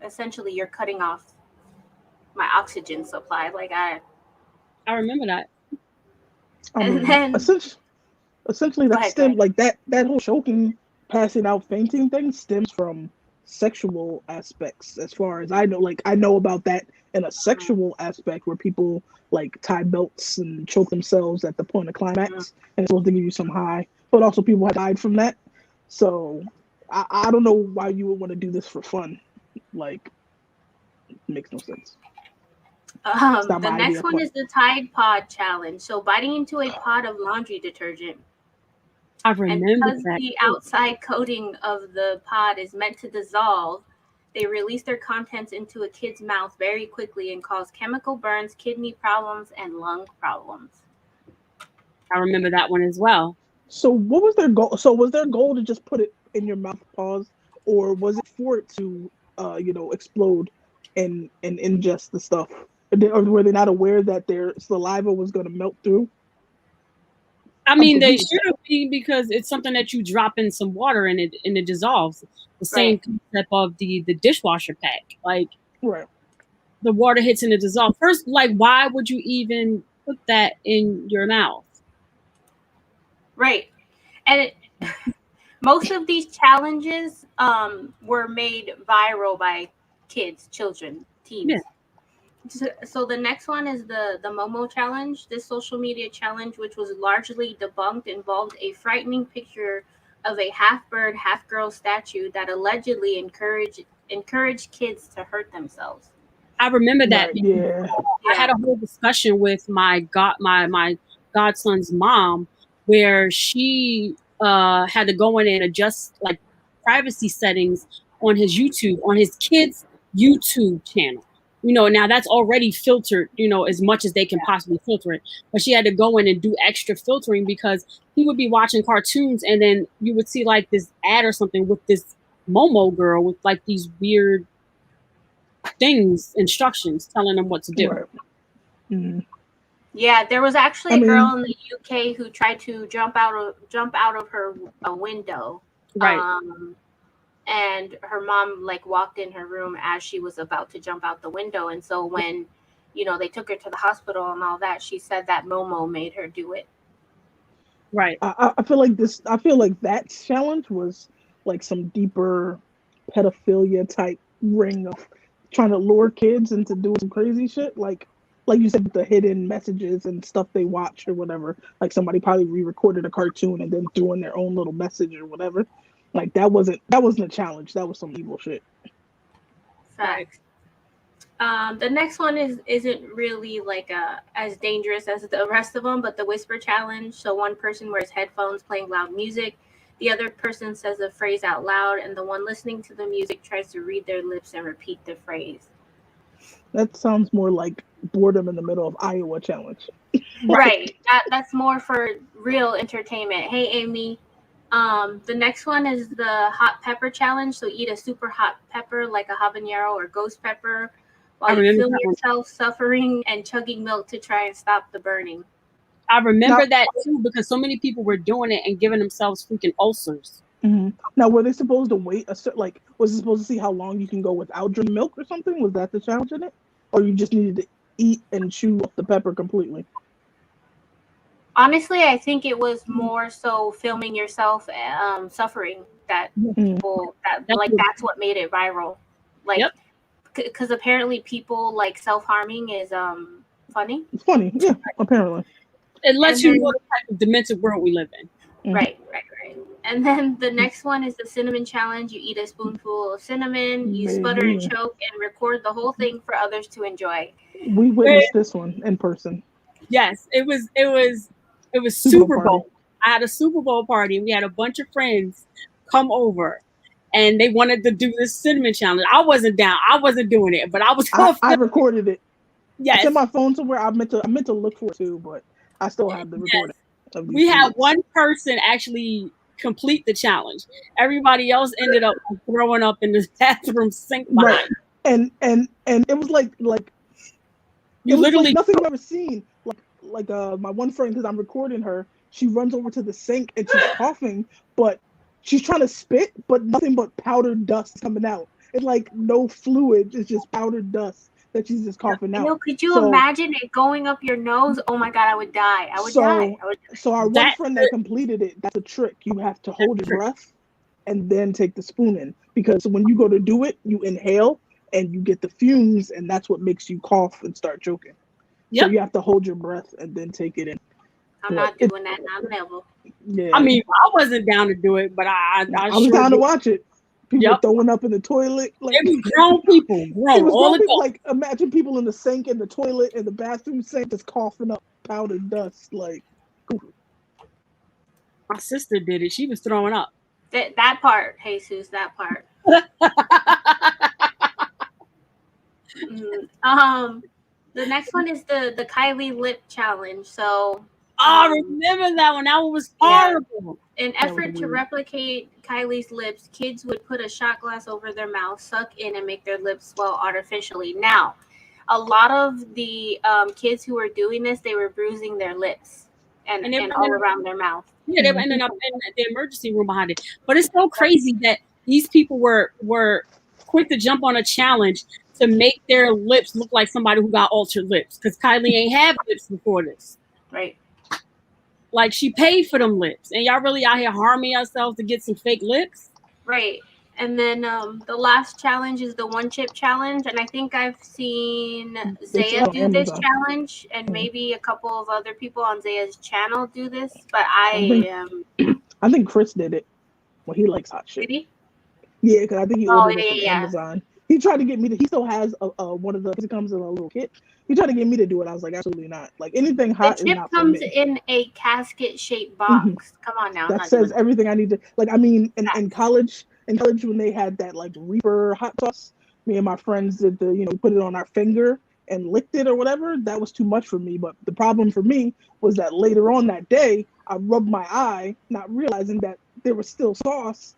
[SPEAKER 1] essentially you're cutting off my oxygen supply. Like, I
[SPEAKER 3] remember that.
[SPEAKER 1] And then
[SPEAKER 2] essentially that stem like that whole choking, passing out, fainting thing stems from sexual aspects. As far as I know, like I know about that in a sexual aspect where people like tie belts and choke themselves at the point of climax, and it's supposed to give you some high. But also people have died from that. So I don't know why you would want to do this for fun. Like, it makes no sense.
[SPEAKER 1] The next one is the Tide Pod challenge. So biting into a pot of laundry detergent.
[SPEAKER 3] I remember
[SPEAKER 1] and because
[SPEAKER 3] that.
[SPEAKER 1] The outside coating of the pod is meant to dissolve, they release their contents into a kid's mouth very quickly and cause chemical burns, kidney problems, and lung problems.
[SPEAKER 3] I remember that one as well.
[SPEAKER 2] So what was their goal? So was their goal to just put it in your mouth, pause, or was it for it to, explode and ingest the stuff? Or were they not aware that their saliva was going to melt through?
[SPEAKER 3] I mean, they should be, because it's something that you drop in some water and it dissolves. The same concept of the dishwasher pack. Like, the water hits and it dissolves. First, like, why would you even put that in your mouth?
[SPEAKER 1] Right. And most of these challenges were made viral by children, teens. Yeah. So the next one is the Momo challenge. This social media challenge, which was largely debunked, involved a frightening picture of a half bird, half girl statue that allegedly encouraged kids to hurt themselves.
[SPEAKER 3] I remember that.
[SPEAKER 2] Yeah.
[SPEAKER 3] I had a whole discussion with my godson's mom, where she had to go in and adjust like privacy settings on his kids' YouTube channel. Now that's already filtered, as much as they can possibly filter it. But she had to go in and do extra filtering because he would be watching cartoons and then you would see like this ad or something with this Momo girl with like these weird instructions telling them what to do.
[SPEAKER 2] Right. Mm-hmm.
[SPEAKER 1] Yeah, there was actually a girl in the UK who tried to jump out of her window.
[SPEAKER 3] Right.
[SPEAKER 1] And her mom like walked in her room as she was about to jump out the window. And so when, they took her to the hospital and all that, she said that Momo made her do it.
[SPEAKER 3] Right.
[SPEAKER 2] I feel like that challenge was like some deeper pedophilia type ring of trying to lure kids into doing some crazy shit. Like you said, the hidden messages and stuff they watch or whatever. Like somebody probably re-recorded a cartoon and then threw in their own little message or whatever. Like that wasn't a challenge. That was some evil shit.
[SPEAKER 1] Facts. The next one isn't really like as dangerous as the rest of them, but the whisper challenge. So one person wears headphones playing loud music, the other person says a phrase out loud, and the one listening to the music tries to read their lips and repeat the phrase.
[SPEAKER 2] That sounds more like boredom in the middle of Iowa challenge.
[SPEAKER 1] Right. That's more for real entertainment. Hey, Amy. The next one is the hot pepper challenge. So eat a super hot pepper like a habanero or ghost pepper while you feel yourself suffering and chugging milk to try and stop the burning.
[SPEAKER 3] I remember that too, because so many people were doing it and giving themselves freaking ulcers.
[SPEAKER 2] Mm-hmm. Now, were they supposed to wait was it supposed to see how long you can go without drinking milk or something? Was that the challenge in it? Or you just needed to eat and chew up the pepper completely?
[SPEAKER 1] Honestly, I think it was more so filming yourself suffering that people that's what made it viral. Like because apparently people like self-harming is funny.
[SPEAKER 2] It's funny, yeah. Apparently,
[SPEAKER 3] It lets
[SPEAKER 1] And
[SPEAKER 3] you
[SPEAKER 1] then-
[SPEAKER 3] know the type of demented world we live in.
[SPEAKER 1] Right. And then the next one is the cinnamon challenge. You eat a spoonful of cinnamon, you sputter and choke, and record the whole thing for others to enjoy.
[SPEAKER 2] We witnessed this one in person.
[SPEAKER 3] Yes, it was Super Bowl. I had a Super Bowl party, and we had a bunch of friends come over, and they wanted to do this cinnamon challenge. I wasn't down. I wasn't doing it, but I was.
[SPEAKER 2] I recorded it.
[SPEAKER 3] Yes,
[SPEAKER 2] it's in my phone somewhere. I meant to look for it too, but I still have the recording.
[SPEAKER 3] We had one person actually complete the challenge. Everybody else ended up throwing up in the bathroom sink.
[SPEAKER 2] Right, and it was like
[SPEAKER 3] you literally
[SPEAKER 2] like nothing I've ever seen. Like my one friend, because I'm recording her, she runs over to the sink and she's coughing, but she's trying to spit, but nothing but powdered dust coming out. It's like no fluid, it's just powdered dust that she's just coughing out.
[SPEAKER 1] Could you imagine it going up your nose? Oh my God, I would die. I would die.
[SPEAKER 2] So our one friend that completed it, that's a trick. You have to hold your breath and then take the spoon in, because when you go to do it, you inhale and you get the fumes, and that's what makes you cough and start choking. Yep. So you have to hold your breath and then take it in.
[SPEAKER 1] I'm not doing that. Not never.
[SPEAKER 2] Yeah.
[SPEAKER 3] I mean, I wasn't down to do it, but I
[SPEAKER 2] was down to watch it. People throwing up in the toilet. Like,
[SPEAKER 3] it was grown people. Grown
[SPEAKER 2] people. Like, imagine people in the sink, in the toilet, in the bathroom sink, just coughing up powdered dust. Like,
[SPEAKER 3] my sister did it. She was throwing up.
[SPEAKER 1] That part, Jesus, that part. The next one is the Kylie lip challenge. So
[SPEAKER 3] I remember that one. That one was horrible.
[SPEAKER 1] In effort to replicate Kylie's lips, kids would put a shot glass over their mouth, suck in, and make their lips swell artificially. Now, a lot of the kids who were doing this, they were bruising their lips and all around their mouth.
[SPEAKER 3] Yeah, they ended up in the emergency room behind it. But it's so crazy that these people were quick to jump on a challenge to make their lips look like somebody who got altered lips, because Kylie ain't had lips before this.
[SPEAKER 1] Right.
[SPEAKER 3] Like, she paid for them lips, and y'all really out here harming yourselves to get some fake lips?
[SPEAKER 1] Right. And then the last challenge is the one chip challenge, and I think I've seen Zaya do this challenge, and maybe a couple of other people on Zaya's channel do this, but I
[SPEAKER 2] think Chris did it. Well, he likes hot shit.
[SPEAKER 1] Did he?
[SPEAKER 2] Yeah, because I think he ordered it from Amazon. He tried to get me to. He still has one of the. It comes in a little kit. He tried to get me to do it. I was like, absolutely not. Like, anything hot is not for me.
[SPEAKER 1] The chip comes in a casket-shaped box. Mm-hmm. Come on now.
[SPEAKER 2] That says everything I need to. Like, I mean, in college when they had that like Reaper hot sauce, me and my friends did put it on our finger and licked it or whatever. That was too much for me. But the problem for me was that later on that day, I rubbed my eye, not realizing that there was still sauce.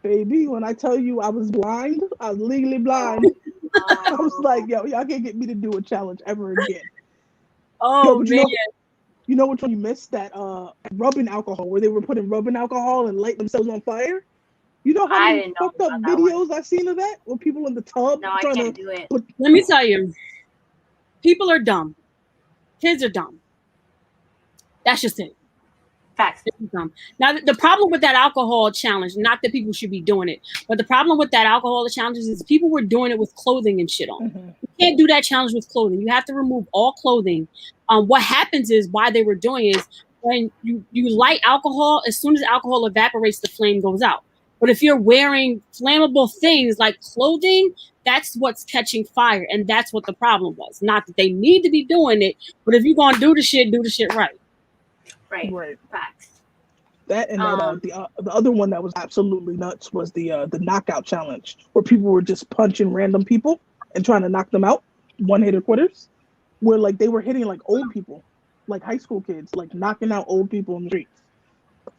[SPEAKER 2] Baby, when I tell you I was blind, I was legally blind. I was like, yo, y'all can't get me to do a challenge ever again.
[SPEAKER 3] Oh, man.
[SPEAKER 2] You know which one you missed? That rubbing alcohol, where they were putting rubbing alcohol and lighting themselves on fire? You know how many fucked up videos I've seen of that? With people in the tub
[SPEAKER 1] I can't do it.
[SPEAKER 3] Let me tell you, people are dumb. Kids are dumb. That's just it.
[SPEAKER 1] Facts.
[SPEAKER 3] Now, the problem with that alcohol challenge, not that people should be doing it, but the problem with that alcohol challenge is people were doing it with clothing and shit on. Mm-hmm. You can't do that challenge with clothing. You have to remove all clothing. What happens is, why they were doing is, when you light alcohol, as soon as alcohol evaporates, the flame goes out. But if you're wearing flammable things like clothing, that's what's catching fire. And that's what the problem was. Not that they need to be doing it, but if you're going to do the shit right.
[SPEAKER 1] Right. Facts.
[SPEAKER 2] That and the other one that was absolutely nuts was the knockout challenge, where people were just punching random people and trying to knock them out, one-hitter quitters, where like they were hitting like old people, like high school kids, like knocking out old people in the streets.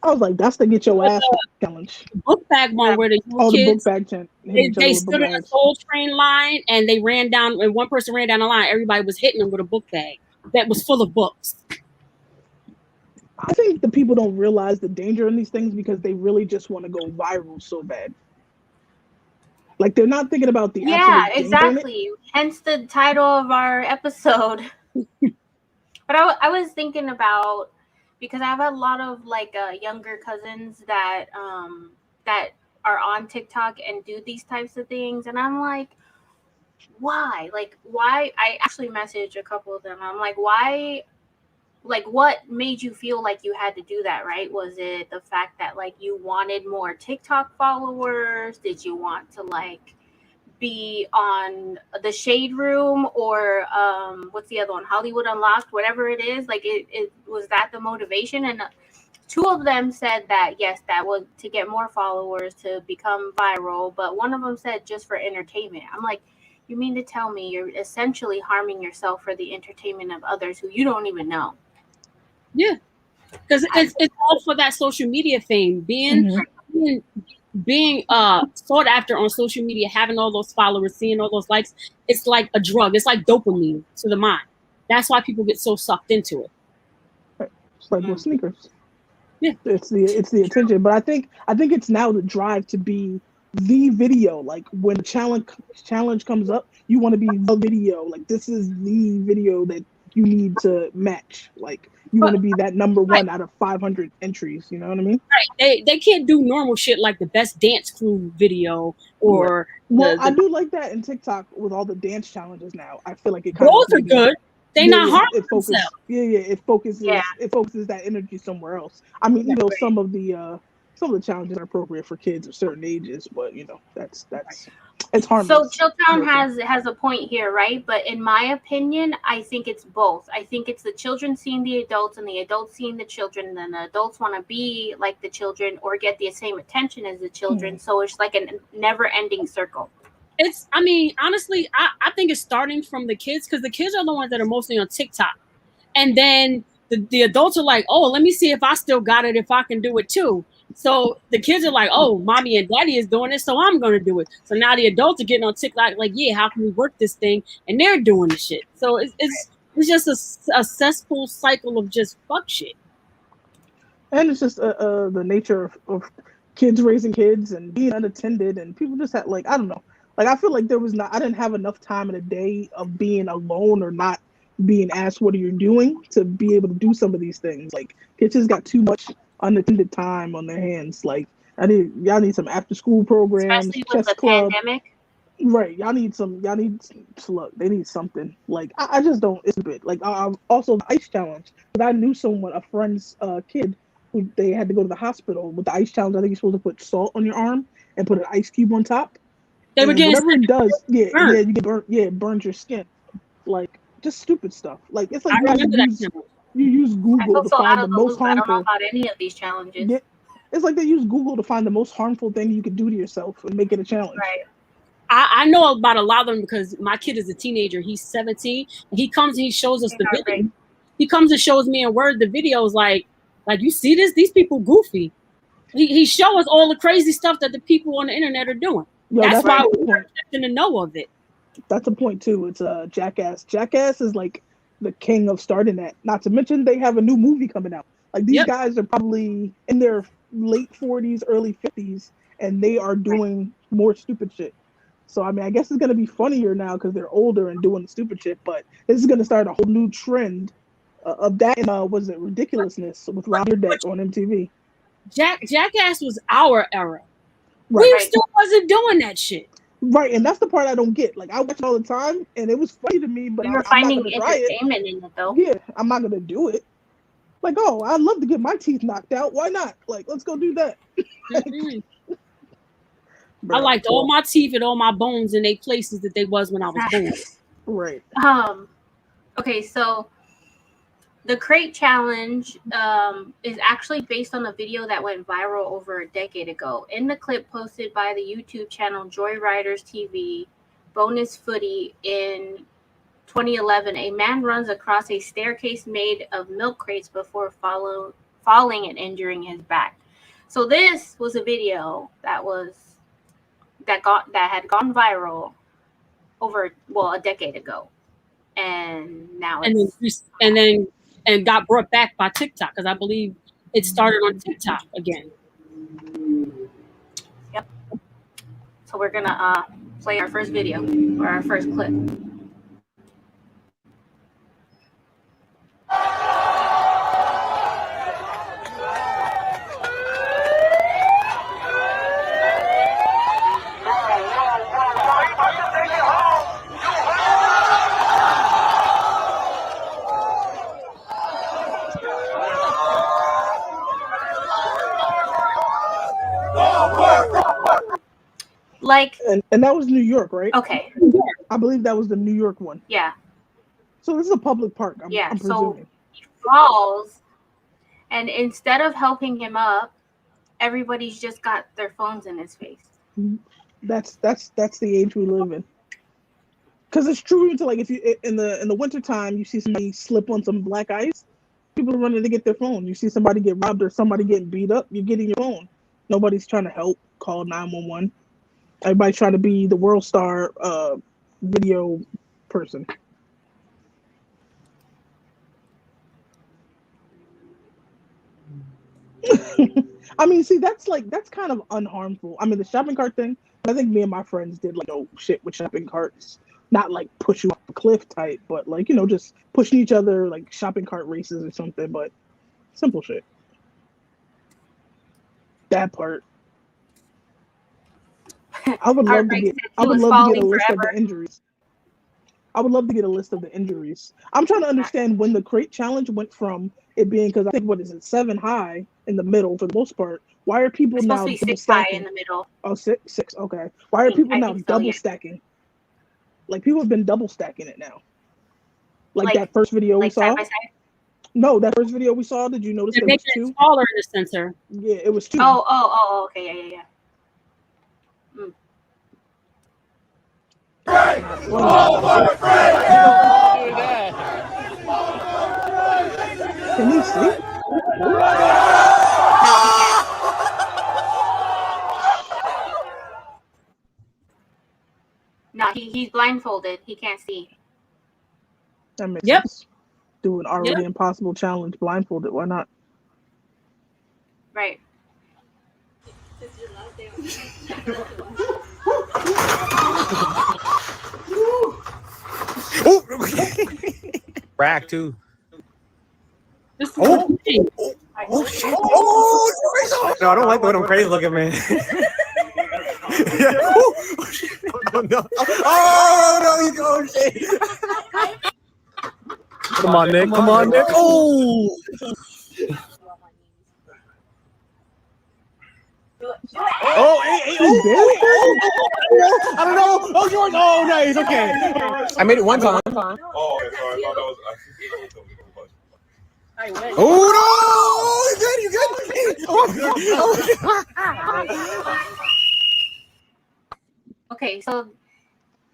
[SPEAKER 2] I was like, that's the get your ass challenge.
[SPEAKER 3] Book bag one where the
[SPEAKER 2] the
[SPEAKER 3] kids,
[SPEAKER 2] book bag
[SPEAKER 3] they stood in a Soul Train line and they ran down, and one person ran down the line. Everybody was hitting them with a book bag that was full of books.
[SPEAKER 2] I think the people don't realize the danger in these things because they really just want to go viral so bad. Like, they're not thinking about the
[SPEAKER 1] exactly. Hence the title of our episode. But I was thinking about, because I have a lot of like younger cousins that are on TikTok and do these types of things, and I'm like, why? Like, why? I actually messaged a couple of them. I'm like, why? Like, what made you feel like you had to do that, right? Was it the fact that, like, you wanted more TikTok followers? Did you want to, like, be on the Shade Room, or what's the other one, Hollywood Unlocked, whatever it is? Like, it was that the motivation? And two of them said that yes, that was to get more followers, to become viral, but one of them said just for entertainment. I'm like, you mean to tell me you're essentially harming yourself for the entertainment of others who you don't even know?
[SPEAKER 3] Yeah, because it's all for that social media fame, being sought after on social media, having all those followers, seeing all those likes. It's like a drug. It's like dopamine to the mind. That's why people get so sucked into it.
[SPEAKER 2] It's like with sneakers.
[SPEAKER 3] Yeah,
[SPEAKER 2] it's the attention. But I think it's now the drive to be the video. Like when the challenge comes up, you want to be the video. Like this is the video that you need to match. Like you want to be that number one out of 500 entries. You know what I mean?
[SPEAKER 3] Right. They can't do normal shit like the best dance crew video or.
[SPEAKER 2] Right. Well, I do like that in TikTok with all the dance challenges now. I feel like it
[SPEAKER 3] kind those are good. They not harming themselves.
[SPEAKER 2] It focuses that energy somewhere else. I mean, you know, some of the challenges are appropriate for kids of certain ages, but you know, that's it's harmless.
[SPEAKER 1] So Chilltown has a point here, right? But in my opinion, I think it's both. I think it's the children seeing the adults and the adults seeing the children, and then the adults want to be like the children or get the same attention as the children. So it's like a never-ending circle.
[SPEAKER 3] I mean, honestly, I think it's starting from the kids, because the kids are the ones that are mostly on TikTok. And then the adults are like, oh, let me see if I still got it, if I can do it too. So the kids are like, oh, mommy and daddy is doing it, so I'm going to do it. So now the adults are getting on TikTok like, yeah, how can we work this thing? And they're doing the shit. So it's just a cesspool cycle of just fuck shit.
[SPEAKER 2] And it's just the nature of kids raising kids and being unattended, and people just had, like, I don't know. Like, I feel like I didn't have enough time in a day of being alone or not being asked what are you doing to be able to do some of these things. Like, kids just got too much unattended time on their hands. Like, y'all need some after school programs,
[SPEAKER 1] especially with the
[SPEAKER 2] club.
[SPEAKER 1] pandemic.
[SPEAKER 2] Right. They need something. Like, I just don't, it's a bit. Like, also the ice challenge. But I knew a friend's kid, who they had to go to the hospital with the ice challenge. I think you're supposed to put salt on your arm and put an ice cube on top.
[SPEAKER 3] They were getting
[SPEAKER 2] whatever it does, you get burnt. Yeah, it burns your skin. Like, just stupid stuff. Like, it's like you use Google to find the most harmful. I don't know
[SPEAKER 1] about any of these challenges.
[SPEAKER 2] Yeah, it's like they use Google to find the most harmful thing you could do to yourself and make it a challenge.
[SPEAKER 1] Right.
[SPEAKER 3] I know about a lot of them because my kid is a teenager. He's 17. And he comes and he shows us the video. Right. He comes and shows me in Word the videos like you see this? These people goofy. He show us all the crazy stuff that the people on the internet are doing.
[SPEAKER 2] Yo,
[SPEAKER 3] that's why we're in the know of it.
[SPEAKER 2] That's a point too. It's Jackass. Jackass is like the king of starting that. Not to mention they have a new movie coming out. Like, these guys are probably in their late 40s, early 50s, and they are doing more stupid shit. So I mean, I guess it's gonna be funnier now because they're older and doing the stupid shit. But this is gonna start a whole new trend of that. And was it ridiculousness with Roger Deck on MTV?
[SPEAKER 3] Jackass was our era.
[SPEAKER 2] Right.
[SPEAKER 3] We still wasn't doing that shit.
[SPEAKER 2] Right, and that's the part I don't get. Like, I watch it all the time, and it was funny to me, but
[SPEAKER 1] you're finding entertainment in it, though.
[SPEAKER 2] Yeah, I'm not gonna do it. Like, oh, I'd love to get my teeth knocked out. Why not? Like, let's go do that.
[SPEAKER 3] I liked all my teeth and all my bones in their places that they was when I was born.
[SPEAKER 2] Right.
[SPEAKER 1] Okay, so the crate challenge is actually based on a video that went viral over a decade ago. In the clip posted by the YouTube channel JoyRidersTV Bonus Footy in 2011, a man runs across a staircase made of milk crates before falling and injuring his back. So this was a video that had gone viral over a decade ago, and now
[SPEAKER 3] and got brought back by TikTok, because I believe it started on TikTok again.
[SPEAKER 1] Yep. So we're gonna play our first video or our first clip. Like,
[SPEAKER 2] and that was New York, right?
[SPEAKER 1] okay,
[SPEAKER 2] I believe that was the New York one.
[SPEAKER 1] yeah,
[SPEAKER 2] So this is a public park. I'm
[SPEAKER 1] so
[SPEAKER 2] presuming.
[SPEAKER 1] he falls, and instead of helping him up, everybody's just got their phones in his face.
[SPEAKER 2] That's the age we live in. Because it's true to, like, if you in the wintertime you see somebody slip on some black ice, people are running to get their phone. You see somebody get robbed or somebody getting beat up, you're getting your phone. Nobody's trying to help, call 911. Everybody's trying to be the world star video person. I mean, see, that's kind of unharmful. I mean, the shopping cart thing, I think me and my friends did, like, oh shit with shopping carts. Not like push you off the cliff type, but like, you know, just pushing each other, like shopping cart races or something, but simple shit. That part. I would love to get a list of the injuries. I would love to get a list of the injuries. I'm trying to understand when the crate challenge went from it being, because I think, what is it, 7 high in the middle for the most part. Why are people
[SPEAKER 1] It's
[SPEAKER 2] now
[SPEAKER 1] supposed to be
[SPEAKER 2] double
[SPEAKER 1] 6 high
[SPEAKER 2] stacking?
[SPEAKER 1] in the middle.
[SPEAKER 2] Oh, six. Okay. Why are people now double
[SPEAKER 1] yeah.
[SPEAKER 2] stacking? Like, people have been double stacking it now. Like that first video we saw.
[SPEAKER 1] Side by side?
[SPEAKER 2] No, that first video we saw. Did you notice
[SPEAKER 3] They're
[SPEAKER 2] there was
[SPEAKER 3] making
[SPEAKER 2] 2?
[SPEAKER 3] it smaller in the center.
[SPEAKER 2] Yeah, it was 2.
[SPEAKER 1] Oh, okay, yeah. Mm.
[SPEAKER 2] Can he see?
[SPEAKER 1] No, he can't. No, he's blindfolded. He can't see.
[SPEAKER 2] That makes sense. Do an already impossible challenge blindfolded. Why not?
[SPEAKER 1] Right.
[SPEAKER 4] Rack too.
[SPEAKER 3] Oh
[SPEAKER 4] shit! Oh, no, I don't like when I'm crazy looking, man. Yeah. No. Oh no, you go shit. Come on, Nick. Come on, Nick. Oh. Oh, hey, oh, I don't know. Oh, Jordan. Oh, nice. Okay. I made it one time.
[SPEAKER 5] Oh, okay, sorry. I thought that was
[SPEAKER 4] Oh, no. You good?
[SPEAKER 1] Okay, so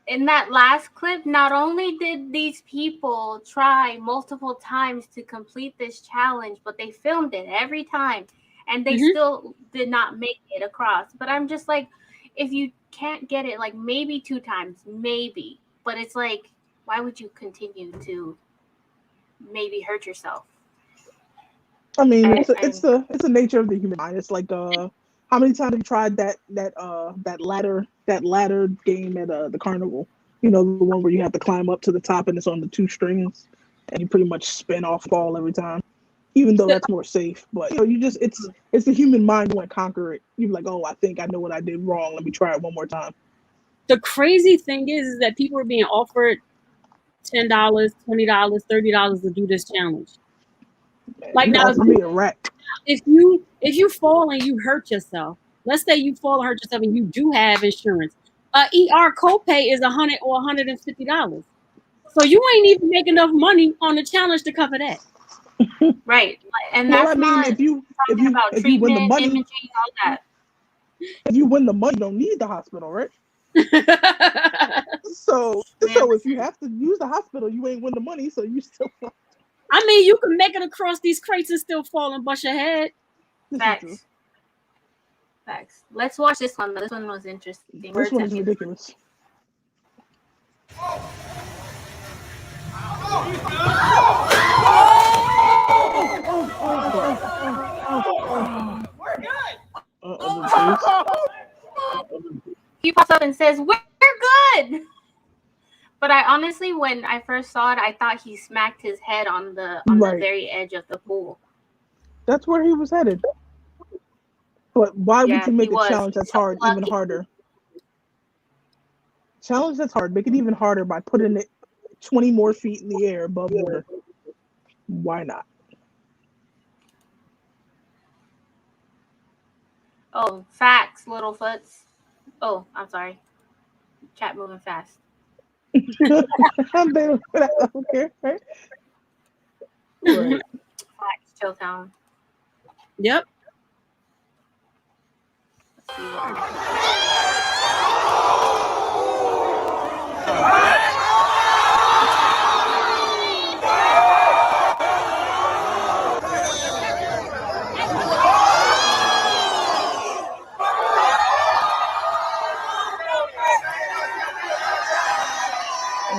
[SPEAKER 1] in that last clip, not only did these people try multiple times to complete this challenge, but they filmed it every time, and they still did not make it across. But I'm just like, if you can't get it, like, maybe 2 times, maybe, but it's like, why would you continue to maybe hurt yourself?
[SPEAKER 2] I mean, it's the nature of the human mind. It's like, how many times have you tried that ladder game at the carnival? You know, the one where you have to climb up to the top and it's on the 2 strings, and you pretty much spin off fall every time. Even though that's more safe, but you know, it's the human mind. You want to conquer it. You're like, oh, I think I know what I did wrong. Let me try it one more time.
[SPEAKER 3] The crazy thing is that people are being offered $10, $20, $30 to do this challenge. Like, now,
[SPEAKER 2] for me a rack.
[SPEAKER 3] If you fall and you hurt yourself, let's say you fall and hurt yourself and you do have insurance, ER copay is $100 or $150. So you ain't even making enough money on the challenge to cover that.
[SPEAKER 1] Right, and that's
[SPEAKER 2] if you win the money,
[SPEAKER 1] imaging, all that.
[SPEAKER 2] If you win the money, you don't need the hospital, right? So if you have to use the hospital, you ain't win the money, so you still.
[SPEAKER 3] I mean, you can make it across these crates and still fall and bust your head.
[SPEAKER 1] Facts. Let's watch this one. This one was interesting.
[SPEAKER 2] This one is ridiculous.
[SPEAKER 1] He pops up and says, "We're good." But I honestly, when I first saw it, I thought he smacked his head on the very edge of the pool.
[SPEAKER 2] That's where he was headed. But why would you make a challenge that's hard even harder? Challenge that's hard, make it even harder by putting it 20 more feet in the air above water. Why not?
[SPEAKER 1] Oh, facts, Littlefoots. Oh, I'm sorry. Chat moving fast.
[SPEAKER 2] I'm there. I don't care, right? Right.
[SPEAKER 1] Facts, Chilltown.
[SPEAKER 3] Yep.
[SPEAKER 1] Let's see what.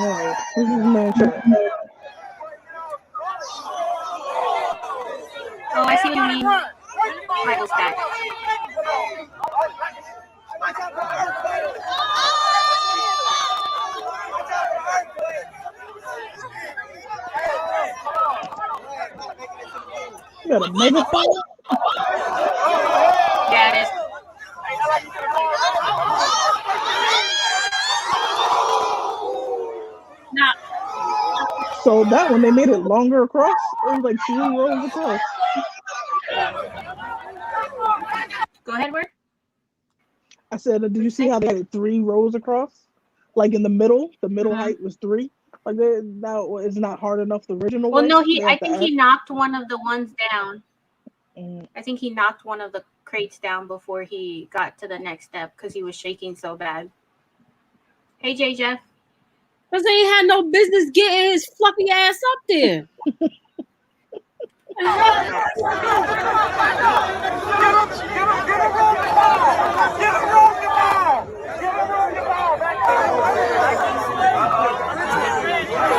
[SPEAKER 2] Right. This is man chat.
[SPEAKER 1] Oh, I see what you mean. Bible stack.
[SPEAKER 2] You got a megaphone?
[SPEAKER 1] Yeah, it is.
[SPEAKER 3] Now,
[SPEAKER 2] So that one, they made it longer across. It was like 3 rows across.
[SPEAKER 1] Go ahead, word.
[SPEAKER 2] I said, did you see how they had it 3 rows across? Like in the middle height was 3. Like that is not hard enough the original
[SPEAKER 1] Well,
[SPEAKER 2] way.
[SPEAKER 1] no,
[SPEAKER 2] They
[SPEAKER 1] I
[SPEAKER 2] have to
[SPEAKER 1] think
[SPEAKER 2] add-
[SPEAKER 1] he knocked one of the ones down.
[SPEAKER 2] Mm.
[SPEAKER 1] I think he knocked one of the crates down before he got to the next step because he was shaking so bad. Hey, J. Jeff.
[SPEAKER 3] because they ain't had no business getting his fluffy ass up there.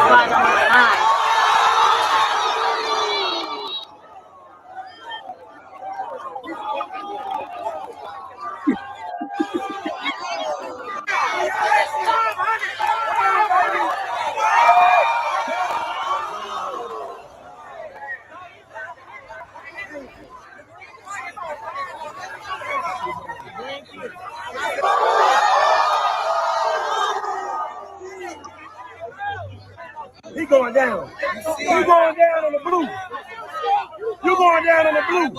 [SPEAKER 1] But my.
[SPEAKER 6] He going down. You going down on the blue. You going down on the blue.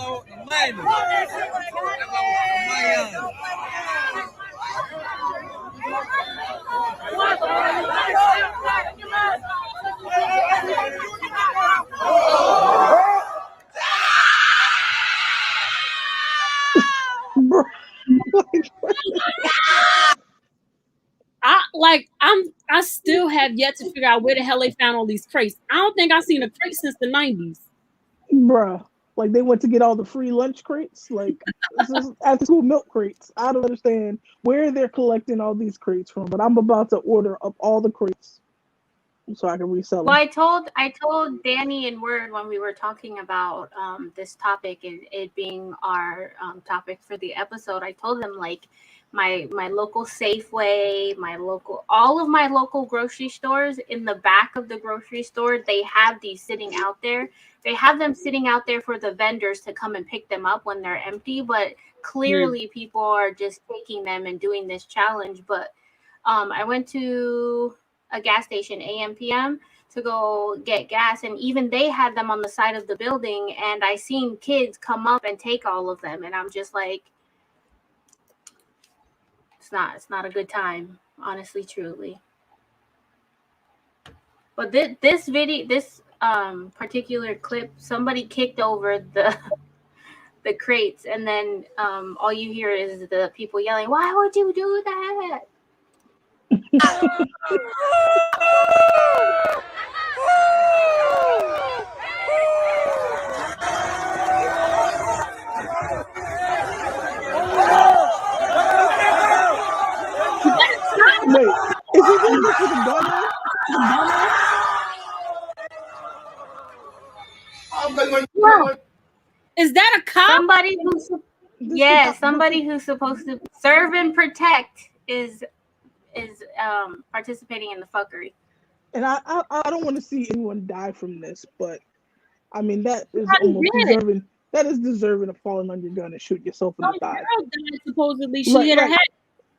[SPEAKER 2] Bro.
[SPEAKER 3] I still have yet to figure out where the hell they found all these crates. I don't think I've seen a crate since the 90s.
[SPEAKER 2] Bruh. Like they went to get all the free lunch crates. Like this is after school milk crates. I don't understand where they're collecting all these crates from, but I'm about to order up all the crates so I can resell them.
[SPEAKER 1] Well, I told Danny and Word when we were talking about this topic and it being our topic for the episode. I told them like my local Safeway, all of my local grocery stores, in the back of the grocery store, they have these sitting out there. They have them sitting out there for the vendors to come and pick them up when they're empty, but clearly people are just taking them and doing this challenge. But I went to a gas station, AM/PM, to go get gas, and even they had them on the side of the building, and I seen kids come up and take all of them, and I'm just like, it's not a good time, honestly, truly. But this particular clip, somebody kicked over the crates, and then all you hear is the people yelling, "Why would you do that?"
[SPEAKER 2] Wait, is he doing this with a gun on?
[SPEAKER 3] Is that a cop?
[SPEAKER 1] Somebody who's supposed to serve and protect is participating in the fuckery.
[SPEAKER 2] And I don't want to see anyone die from this, but I mean that is almost deserving. That is deserving of falling on your gun and shoot yourself in the thigh.
[SPEAKER 3] Supposedly she hit her head.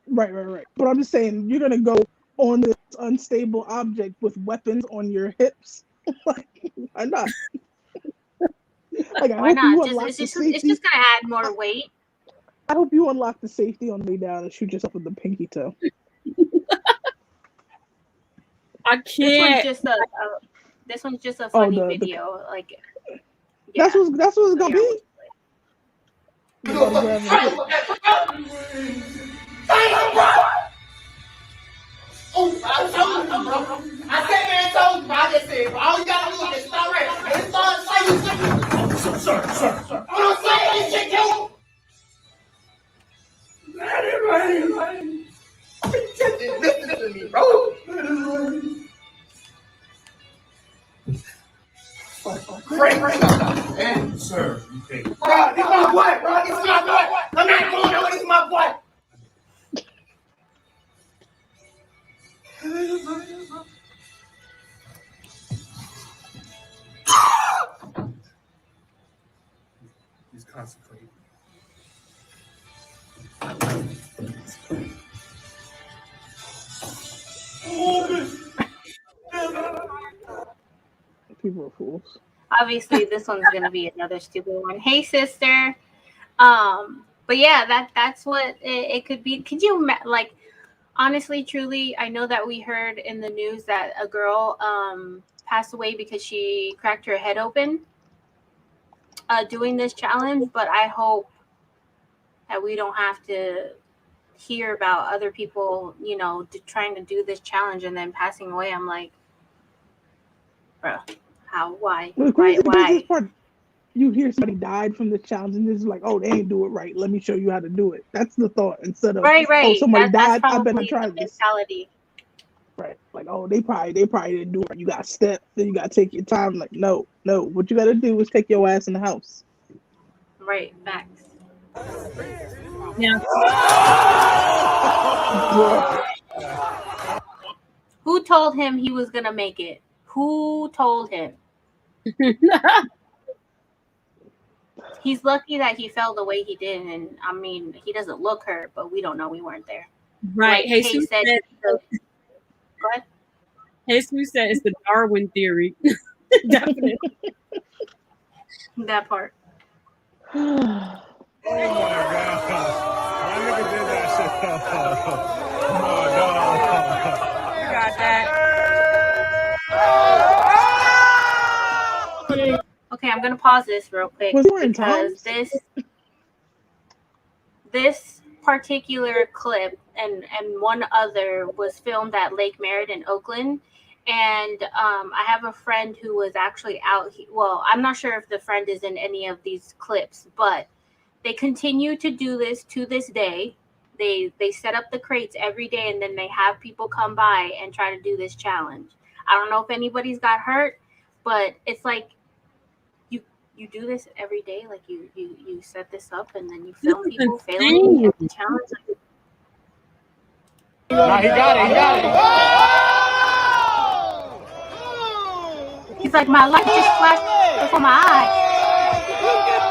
[SPEAKER 2] Right. But I'm just saying, you're gonna go on this unstable object with weapons on your hips. Like, why not? Like,
[SPEAKER 1] Why not? It's just gonna add more weight.
[SPEAKER 2] I hope you unlock the safety on the way down and shoot yourself with the pinky toe.
[SPEAKER 3] I can't.
[SPEAKER 1] This one's just a funny video. Like, yeah,
[SPEAKER 2] that's what it's gonna be.
[SPEAKER 4] I said man told you, I just said, all you gotta do is start right. And start saying sir. I'm not saying this shit, yo. Let it rain. Listen to me, bro. Let it rain. Great. And sir, you think. Bro, this is my boy, bro. This is my boy. I'm not going over. This is my boy. He's concentrating.
[SPEAKER 2] People are fools.
[SPEAKER 1] Obviously, this one's gonna be another stupid one. Hey, sister. But yeah, that's what it could be. Could you like? Honestly, truly, I know that we heard in the news that a girl passed away because she cracked her head open doing this challenge, but I hope that we don't have to hear about other people, trying to do this challenge and then passing away. I'm like, bro, how? Why? Why?
[SPEAKER 2] You hear somebody died from this challenge and it's like, oh, they ain't do it right. Let me show you how to do it. That's the thought instead of
[SPEAKER 1] right.
[SPEAKER 2] Oh, somebody died. I better try this.
[SPEAKER 1] Mentality.
[SPEAKER 2] Right. Like, oh, they probably didn't do it. You got to step. Then you got to take your time. Like, no. What you got to do is take your ass in the house.
[SPEAKER 1] Right. Facts.
[SPEAKER 3] Yeah.
[SPEAKER 1] Who told him he was gonna make it? Who told him? He's lucky that he fell the way he did, and I mean, he doesn't look hurt, but we don't know. We weren't there.
[SPEAKER 3] Right.
[SPEAKER 1] Like Jesus said. Go ahead.
[SPEAKER 3] Jesus said it's the Darwin theory. Definitely.
[SPEAKER 1] That part.
[SPEAKER 5] Oh my God! My nigga did that shit. Oh no!
[SPEAKER 3] Got that.
[SPEAKER 1] Okay, I'm gonna pause this real quick because this particular clip and one other was filmed at Lake Merritt in Oakland, and I have a friend who was actually out. Well, I'm not sure if the friend is in any of these clips, but they continue to do this to this day. They set up the crates every day, and then they have people come by and try to do this challenge. I don't know if anybody's got hurt, but it's like you do this every day. Like you set this up, and then you film people failing at the challenge.
[SPEAKER 4] Nah, he got it.
[SPEAKER 1] He's like, my life just flashed before my eyes.
[SPEAKER 2] Right there.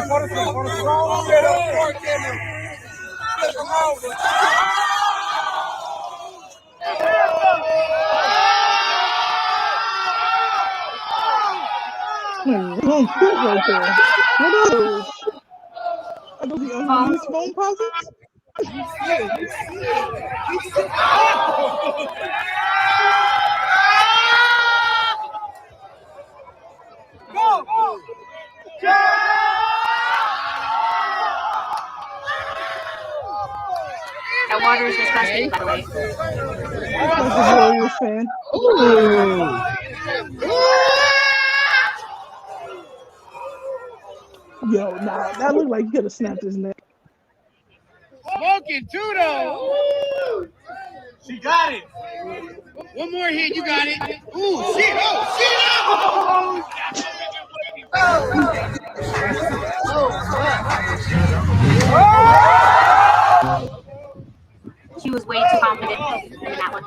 [SPEAKER 2] What are those? Are those the unused phone posits?
[SPEAKER 1] That water is disgusting, by the way.
[SPEAKER 2] That's a Warriors fan. Yo, nah, that looked like he could have snapped his neck.
[SPEAKER 4] Smoking too though. She got it. One more hit, you got it. Ooh, shit!
[SPEAKER 1] She was way too confident in that one.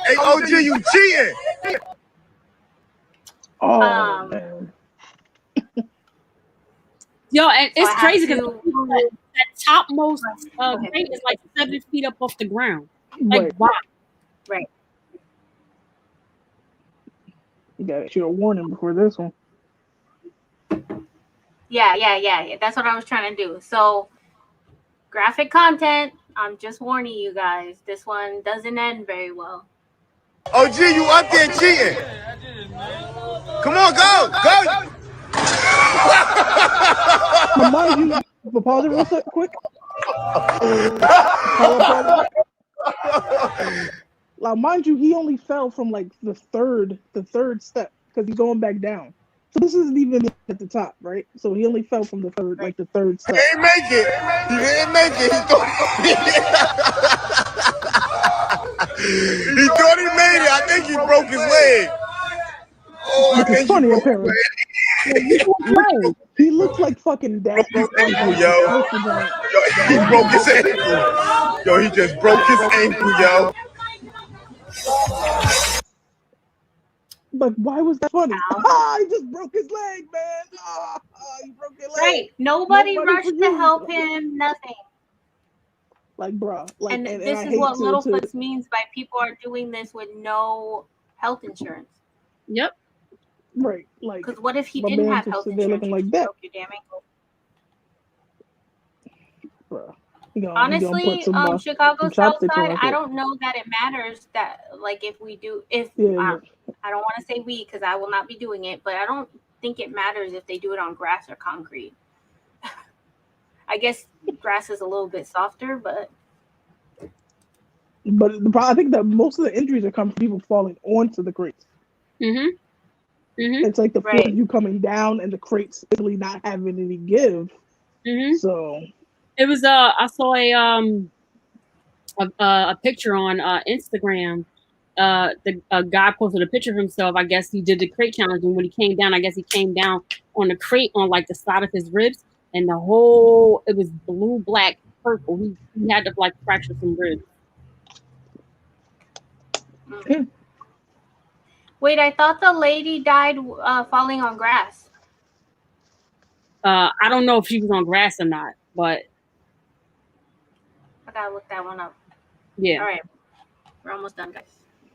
[SPEAKER 6] Hey, OG, you cheating.
[SPEAKER 2] Oh
[SPEAKER 1] Um,
[SPEAKER 2] man.
[SPEAKER 3] Yo, and
[SPEAKER 1] So
[SPEAKER 3] it's
[SPEAKER 1] I
[SPEAKER 3] crazy
[SPEAKER 1] have
[SPEAKER 3] because
[SPEAKER 1] to-
[SPEAKER 3] that topmost
[SPEAKER 1] Go ahead.
[SPEAKER 3] crate is like 7 feet up off the ground. Like,
[SPEAKER 2] Right.
[SPEAKER 3] why?
[SPEAKER 1] Right.
[SPEAKER 2] You got to shoot a warning before this one.
[SPEAKER 1] Yeah. That's what I was trying to do. So, graphic content. I'm just warning you guys. This one doesn't end very well.
[SPEAKER 6] OG, you up there cheating. Come on, go.
[SPEAKER 2] But mind you, but pause it real quick. Now, mind you, he only fell from like the third step because he's going back down. So this isn't even at the top, right? So he only fell from the third step.
[SPEAKER 6] He didn't make it. He thought he made it. I think he broke his leg. Oh, I
[SPEAKER 2] Which is
[SPEAKER 6] think he
[SPEAKER 2] funny,
[SPEAKER 6] broke his
[SPEAKER 2] apparently.
[SPEAKER 6] leg.
[SPEAKER 2] He looks like fucking Dash.
[SPEAKER 6] His ankle, yo. He broke his ankle. Yo, he just broke his ankle, yo.
[SPEAKER 2] But why was that funny? He just broke his leg, man. He broke his leg.
[SPEAKER 1] Right. Nobody
[SPEAKER 2] Nobody
[SPEAKER 1] rushed
[SPEAKER 2] for
[SPEAKER 1] to
[SPEAKER 2] you.
[SPEAKER 1] help him. Nothing.
[SPEAKER 2] Like, bruh. Like,
[SPEAKER 1] And
[SPEAKER 2] and
[SPEAKER 1] this
[SPEAKER 2] I
[SPEAKER 1] is
[SPEAKER 2] hate
[SPEAKER 1] what
[SPEAKER 2] to-
[SPEAKER 1] Littlefoot means by people are doing this with no health insurance.
[SPEAKER 3] Yep.
[SPEAKER 2] Right. Like,
[SPEAKER 1] Because what if he
[SPEAKER 2] my
[SPEAKER 1] didn't
[SPEAKER 2] man
[SPEAKER 1] have
[SPEAKER 2] just
[SPEAKER 1] health
[SPEAKER 2] sit there
[SPEAKER 1] insurance?
[SPEAKER 2] looking
[SPEAKER 1] You
[SPEAKER 2] like
[SPEAKER 1] just
[SPEAKER 2] that.
[SPEAKER 1] broke your damn ankle.
[SPEAKER 2] bruh. He gonna
[SPEAKER 1] Honestly,
[SPEAKER 2] put some,
[SPEAKER 1] Chicago
[SPEAKER 2] some chopsticks
[SPEAKER 1] Southside,
[SPEAKER 2] on
[SPEAKER 1] I
[SPEAKER 2] it.
[SPEAKER 1] don't know that it matters that, like, if we do,
[SPEAKER 2] Yeah.
[SPEAKER 1] I don't want to say we because I will not be doing it, but I don't think it matters if they do it on grass or concrete. I guess grass is a little bit softer, but
[SPEAKER 2] I think that most of the injuries are coming from people falling onto the crates.
[SPEAKER 3] Mm-hmm.
[SPEAKER 2] It's like the
[SPEAKER 1] Right.
[SPEAKER 2] force of you coming down and the crates really not having any give.
[SPEAKER 3] Mm-hmm.
[SPEAKER 2] So
[SPEAKER 3] It was I saw a picture on Instagram. A guy posted a picture of himself. I guess he did the crate challenge, and when he came down, I guess he came down on the crate on like the side of his ribs, and it was blue, black, purple. He had to like fracture some ribs.
[SPEAKER 1] wait, I thought the lady died falling on grass.
[SPEAKER 3] I don't know if she was on grass or not, but
[SPEAKER 1] I gotta look that one up.
[SPEAKER 3] yeah.
[SPEAKER 1] All right, we're almost done, guys.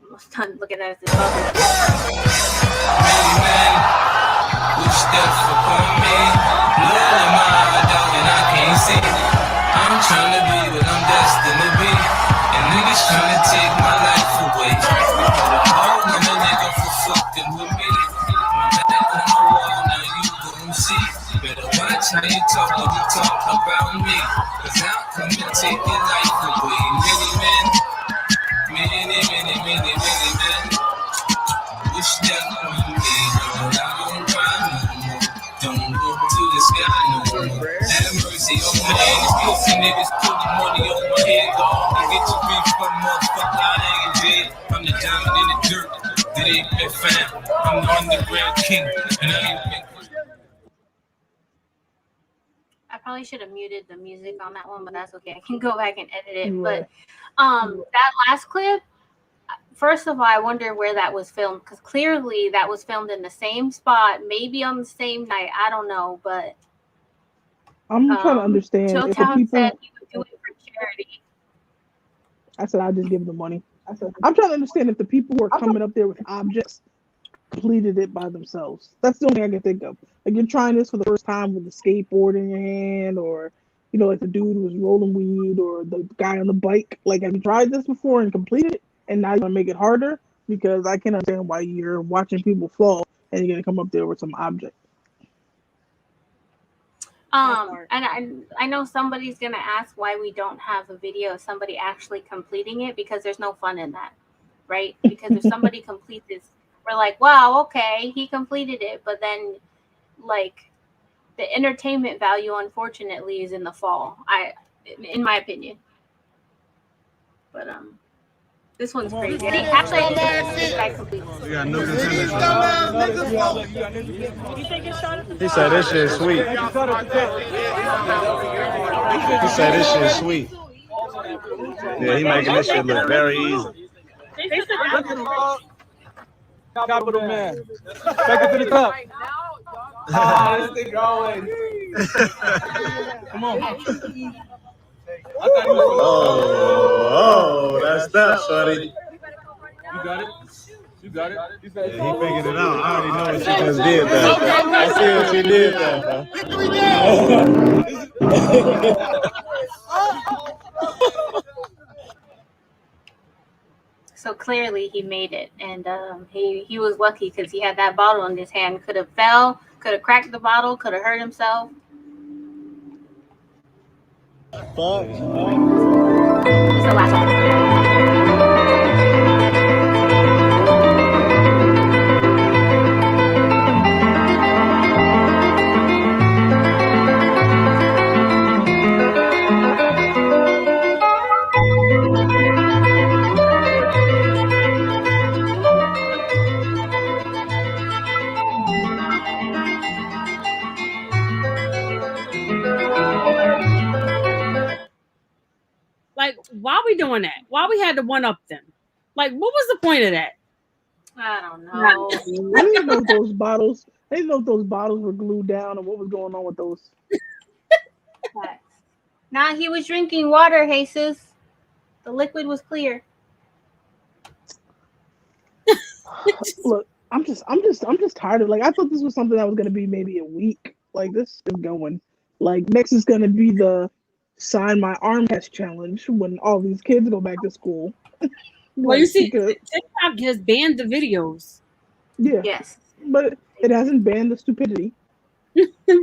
[SPEAKER 1] Almost done. Look at that. It's above.
[SPEAKER 7] Which steps upon me? Blood in my eye, dog, and I can't see. I'm trying to be what I'm destined to be, and niggas trying to take my life away. Oh, I'm a nigga for fucking with me. My back on the wall, now you gon' see. Better watch how you talk when you talk about me, 'cause I'll come and take your life away. Many, man. Which step on me? I don't cry no more. Don't look to the sky no more. Have mercy on me. These pussy niggas putting money on my head. Go on and get your beef from motherfucker. I ain't dead. I'm the diamond in the dirt that ain't been found. I'm the underground king, and I ain't been.
[SPEAKER 1] I probably should have muted the music on that one, but that's okay. I can go back and edit it.
[SPEAKER 2] Right.
[SPEAKER 1] But that last clip, first of all, I wonder where that was filmed, because clearly that was filmed in the same spot, maybe on the same night. I don't know, but
[SPEAKER 2] I'm trying to understand
[SPEAKER 1] Joe
[SPEAKER 2] if the
[SPEAKER 1] Town
[SPEAKER 2] people.
[SPEAKER 1] said he would do it for charity.
[SPEAKER 2] I said I'll just give them the money. I'm trying to understand if the people who are coming up there with objects completed it by themselves. That's the only thing I can think of. Like, you're trying this for the first time with a skateboard in your hand, or like the dude who was rolling weed, or the guy on the bike. Like, have you tried this before and completed it, and now you're gonna make it harder? Because I can understand why you're watching people fall and you're gonna come up there with some object.
[SPEAKER 1] And I know somebody's gonna ask why we don't have a video of somebody actually completing it, because there's no fun in that, right? Because if somebody completes it, we're like, wow, okay, he completed it, but then, like, the entertainment value, unfortunately, is in the fall. In my opinion. But This one's crazy. Actually, I didn't see this guy completely.
[SPEAKER 5] We got new contenders. He said this shit is sweet. He said this shit is sweet. Yeah, he making this shit look very easy.
[SPEAKER 6] Capital man. Back it to the top. This thing going. Come on.
[SPEAKER 5] Oh, that's that, shorty.
[SPEAKER 6] You got it. You got it.
[SPEAKER 5] Yeah, he figured it out. I already know what she just did there. I see what she did there,
[SPEAKER 1] So clearly he made it, and he was lucky because he had that bottle in his hand. Could have fell, could have cracked the bottle, could have hurt himself. It's the last one.
[SPEAKER 3] Like, why we doing that? Why we had to one up them? Like, what was the point of that?
[SPEAKER 1] I don't know.
[SPEAKER 2] I didn't know those bottles. I didn't know if those bottles were glued down or what was going on with those.
[SPEAKER 1] Nah, he was drinking water, Jesus. The liquid was clear.
[SPEAKER 2] Look, I'm just tired of, like, I thought this was something that was gonna be maybe a week. Like, this is going. Like, next is gonna be the sign my arm test challenge when all these kids go back to school.
[SPEAKER 3] Well, you see, TikTok has banned the videos.
[SPEAKER 2] Yeah.
[SPEAKER 1] Yes.
[SPEAKER 2] But it hasn't banned the stupidity.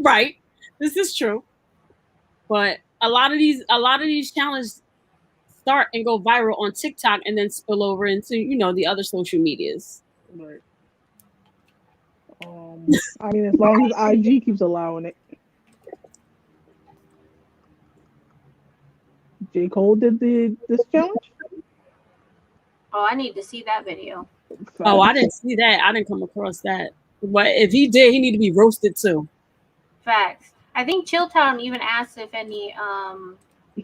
[SPEAKER 3] Right. This is true. But a lot of these challenges start and go viral on TikTok and then spill over into, the other social medias.
[SPEAKER 2] Right. I mean, as long as IG keeps allowing it. J. Cole did this challenge?
[SPEAKER 1] Oh, I need to see that video.
[SPEAKER 3] Oh, I didn't see that. I didn't come across that. But if he did, he need to be roasted too.
[SPEAKER 1] Facts. I think Chilltown even asked if any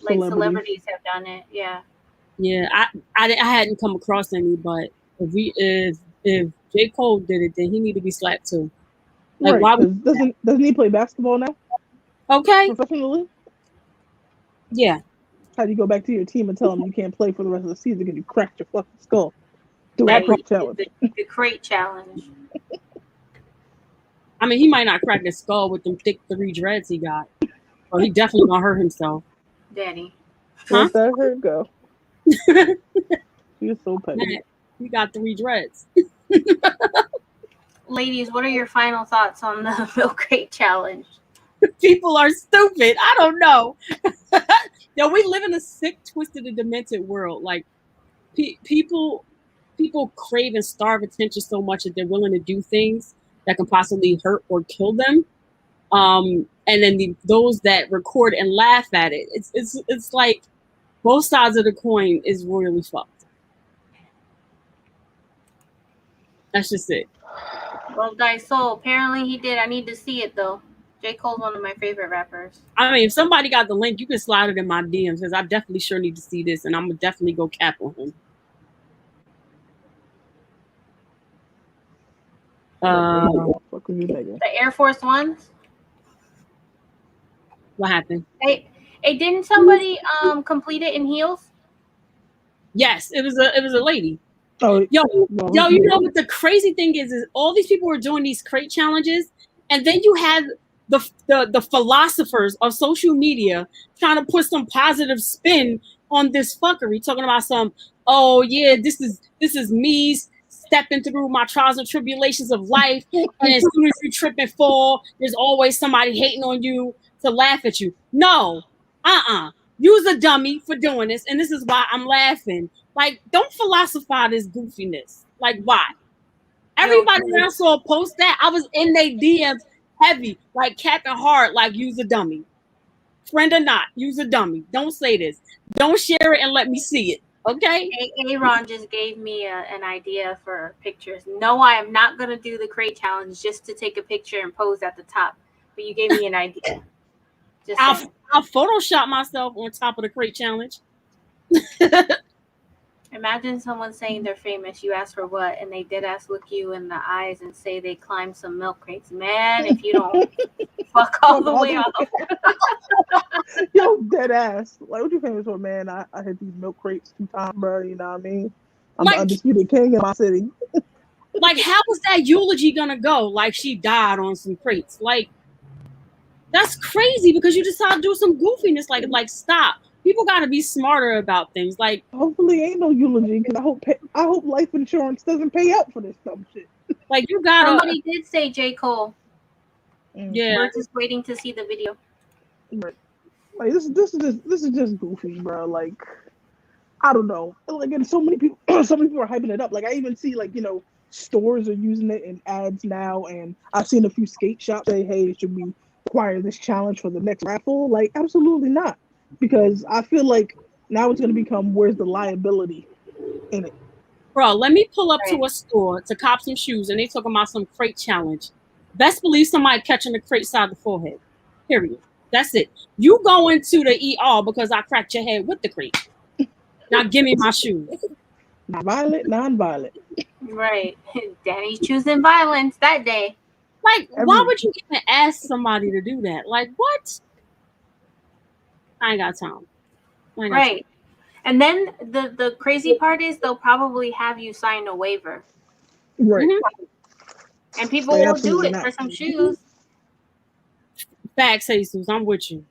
[SPEAKER 1] celebrities have done it. Yeah.
[SPEAKER 3] Yeah, I hadn't come across any, but if J. Cole did it, then he need to be slapped too. Like,
[SPEAKER 2] right,
[SPEAKER 3] why
[SPEAKER 2] doesn't he play basketball now?
[SPEAKER 3] Okay.
[SPEAKER 2] Professionally?
[SPEAKER 3] Yeah.
[SPEAKER 2] How do you go back to your team and tell them you can't play for the rest of the season because you cracked your fucking skull? Do that crate challenge.
[SPEAKER 1] The crate challenge.
[SPEAKER 3] I mean, he might not crack his skull with them thick 3 dreads he got. Or he definitely gonna hurt himself.
[SPEAKER 1] Daddy.
[SPEAKER 2] Let that hurt go. You're so petty.
[SPEAKER 3] Man, he got 3 dreads.
[SPEAKER 1] Ladies, what are your final thoughts on the milk crate challenge?
[SPEAKER 3] People are stupid. I don't know. Yo, we live in a sick, twisted, and demented world. Like, people crave and starve attention so much that they're willing to do things that can possibly hurt or kill them. And then those that record and laugh at it. It's like both sides of the coin is royally fucked. That's just it.
[SPEAKER 1] Well, Daiso, apparently he did. I need to see it though. J. Cole's one of my favorite rappers.
[SPEAKER 3] I mean, if somebody got the link, you can slide it in my DMs because I definitely sure need to see this, and I'm gonna definitely go cap on him.
[SPEAKER 1] The Air Force Ones.
[SPEAKER 3] What happened?
[SPEAKER 1] Hey, didn't somebody complete it in heels?
[SPEAKER 3] Yes, it was a lady.
[SPEAKER 2] Oh,
[SPEAKER 3] yo, you know what the crazy thing is all these people were doing these crate challenges, and then you had the philosophers of social media trying to put some positive spin on this fuckery, talking about some, oh yeah, this is me stepping through my trials and tribulations of life, and as soon as you trip and fall, there's always somebody hating on you to laugh at you. No, you's a dummy for doing this, and this is why I'm laughing. Like, don't philosophize this goofiness. Like, why? Everybody that I saw post that, I was in their DMs heavy, like capping hard, like you's a dummy. Friend or not, you's a dummy. Don't say this. Don't share it and let me see it. Okay.
[SPEAKER 1] Aaron just gave me an idea for pictures. No, I am not going to do the crate challenge just to take a picture and pose at the top. But you gave me an idea.
[SPEAKER 3] I'll Photoshop myself on top of the crate challenge.
[SPEAKER 1] Imagine someone saying they're famous. You ask for what, and they dead ass look you in the eyes and say they climbed some milk crates. Man, if you don't fuck all the way off.
[SPEAKER 2] Yo, dead ass. Like, what you famous for, man? I hit these milk crates 2 times, bro. You know what I mean? I'm the undisputed king in my city.
[SPEAKER 3] Like, how was that eulogy gonna go? Like, she died on some crates. Like, that's crazy because you decided to do some goofiness. Like, stop. People got to be smarter about things. Like,
[SPEAKER 2] hopefully, ain't no eulogy because I hope life insurance doesn't pay out for this dumb shit.
[SPEAKER 3] Like, you gotta.
[SPEAKER 1] Somebody did say J. Cole.
[SPEAKER 3] Yeah,
[SPEAKER 1] we're just waiting to see the video.
[SPEAKER 2] Like, this is just goofy, bro. Like, I don't know. Like, and so many people are hyping it up. Like, I even see, like, you know, stores are using it in ads now, and I've seen a few skate shops say, "Hey, should we acquire this challenge for the next raffle?" Like, absolutely not. Because I feel like now it's going to become, where's the liability in it?
[SPEAKER 3] Bro, let me pull up to a store to cop some shoes, and they talking about some crate challenge. Best believe somebody catching the crate side of the forehead. Period. That's it. You go into the ER because I cracked your head with the crate. Now give me my shoes.
[SPEAKER 2] Violent, non-violent.
[SPEAKER 1] Right. Danny's choosing violence that day.
[SPEAKER 3] Like, why would you even ask somebody to do that? Like, what? I ain't got time.
[SPEAKER 1] Right. And then the crazy part is they'll probably have you sign a waiver.
[SPEAKER 2] Right.
[SPEAKER 1] And people will do it for some shoes.
[SPEAKER 3] Facts, Jesus. I'm with you.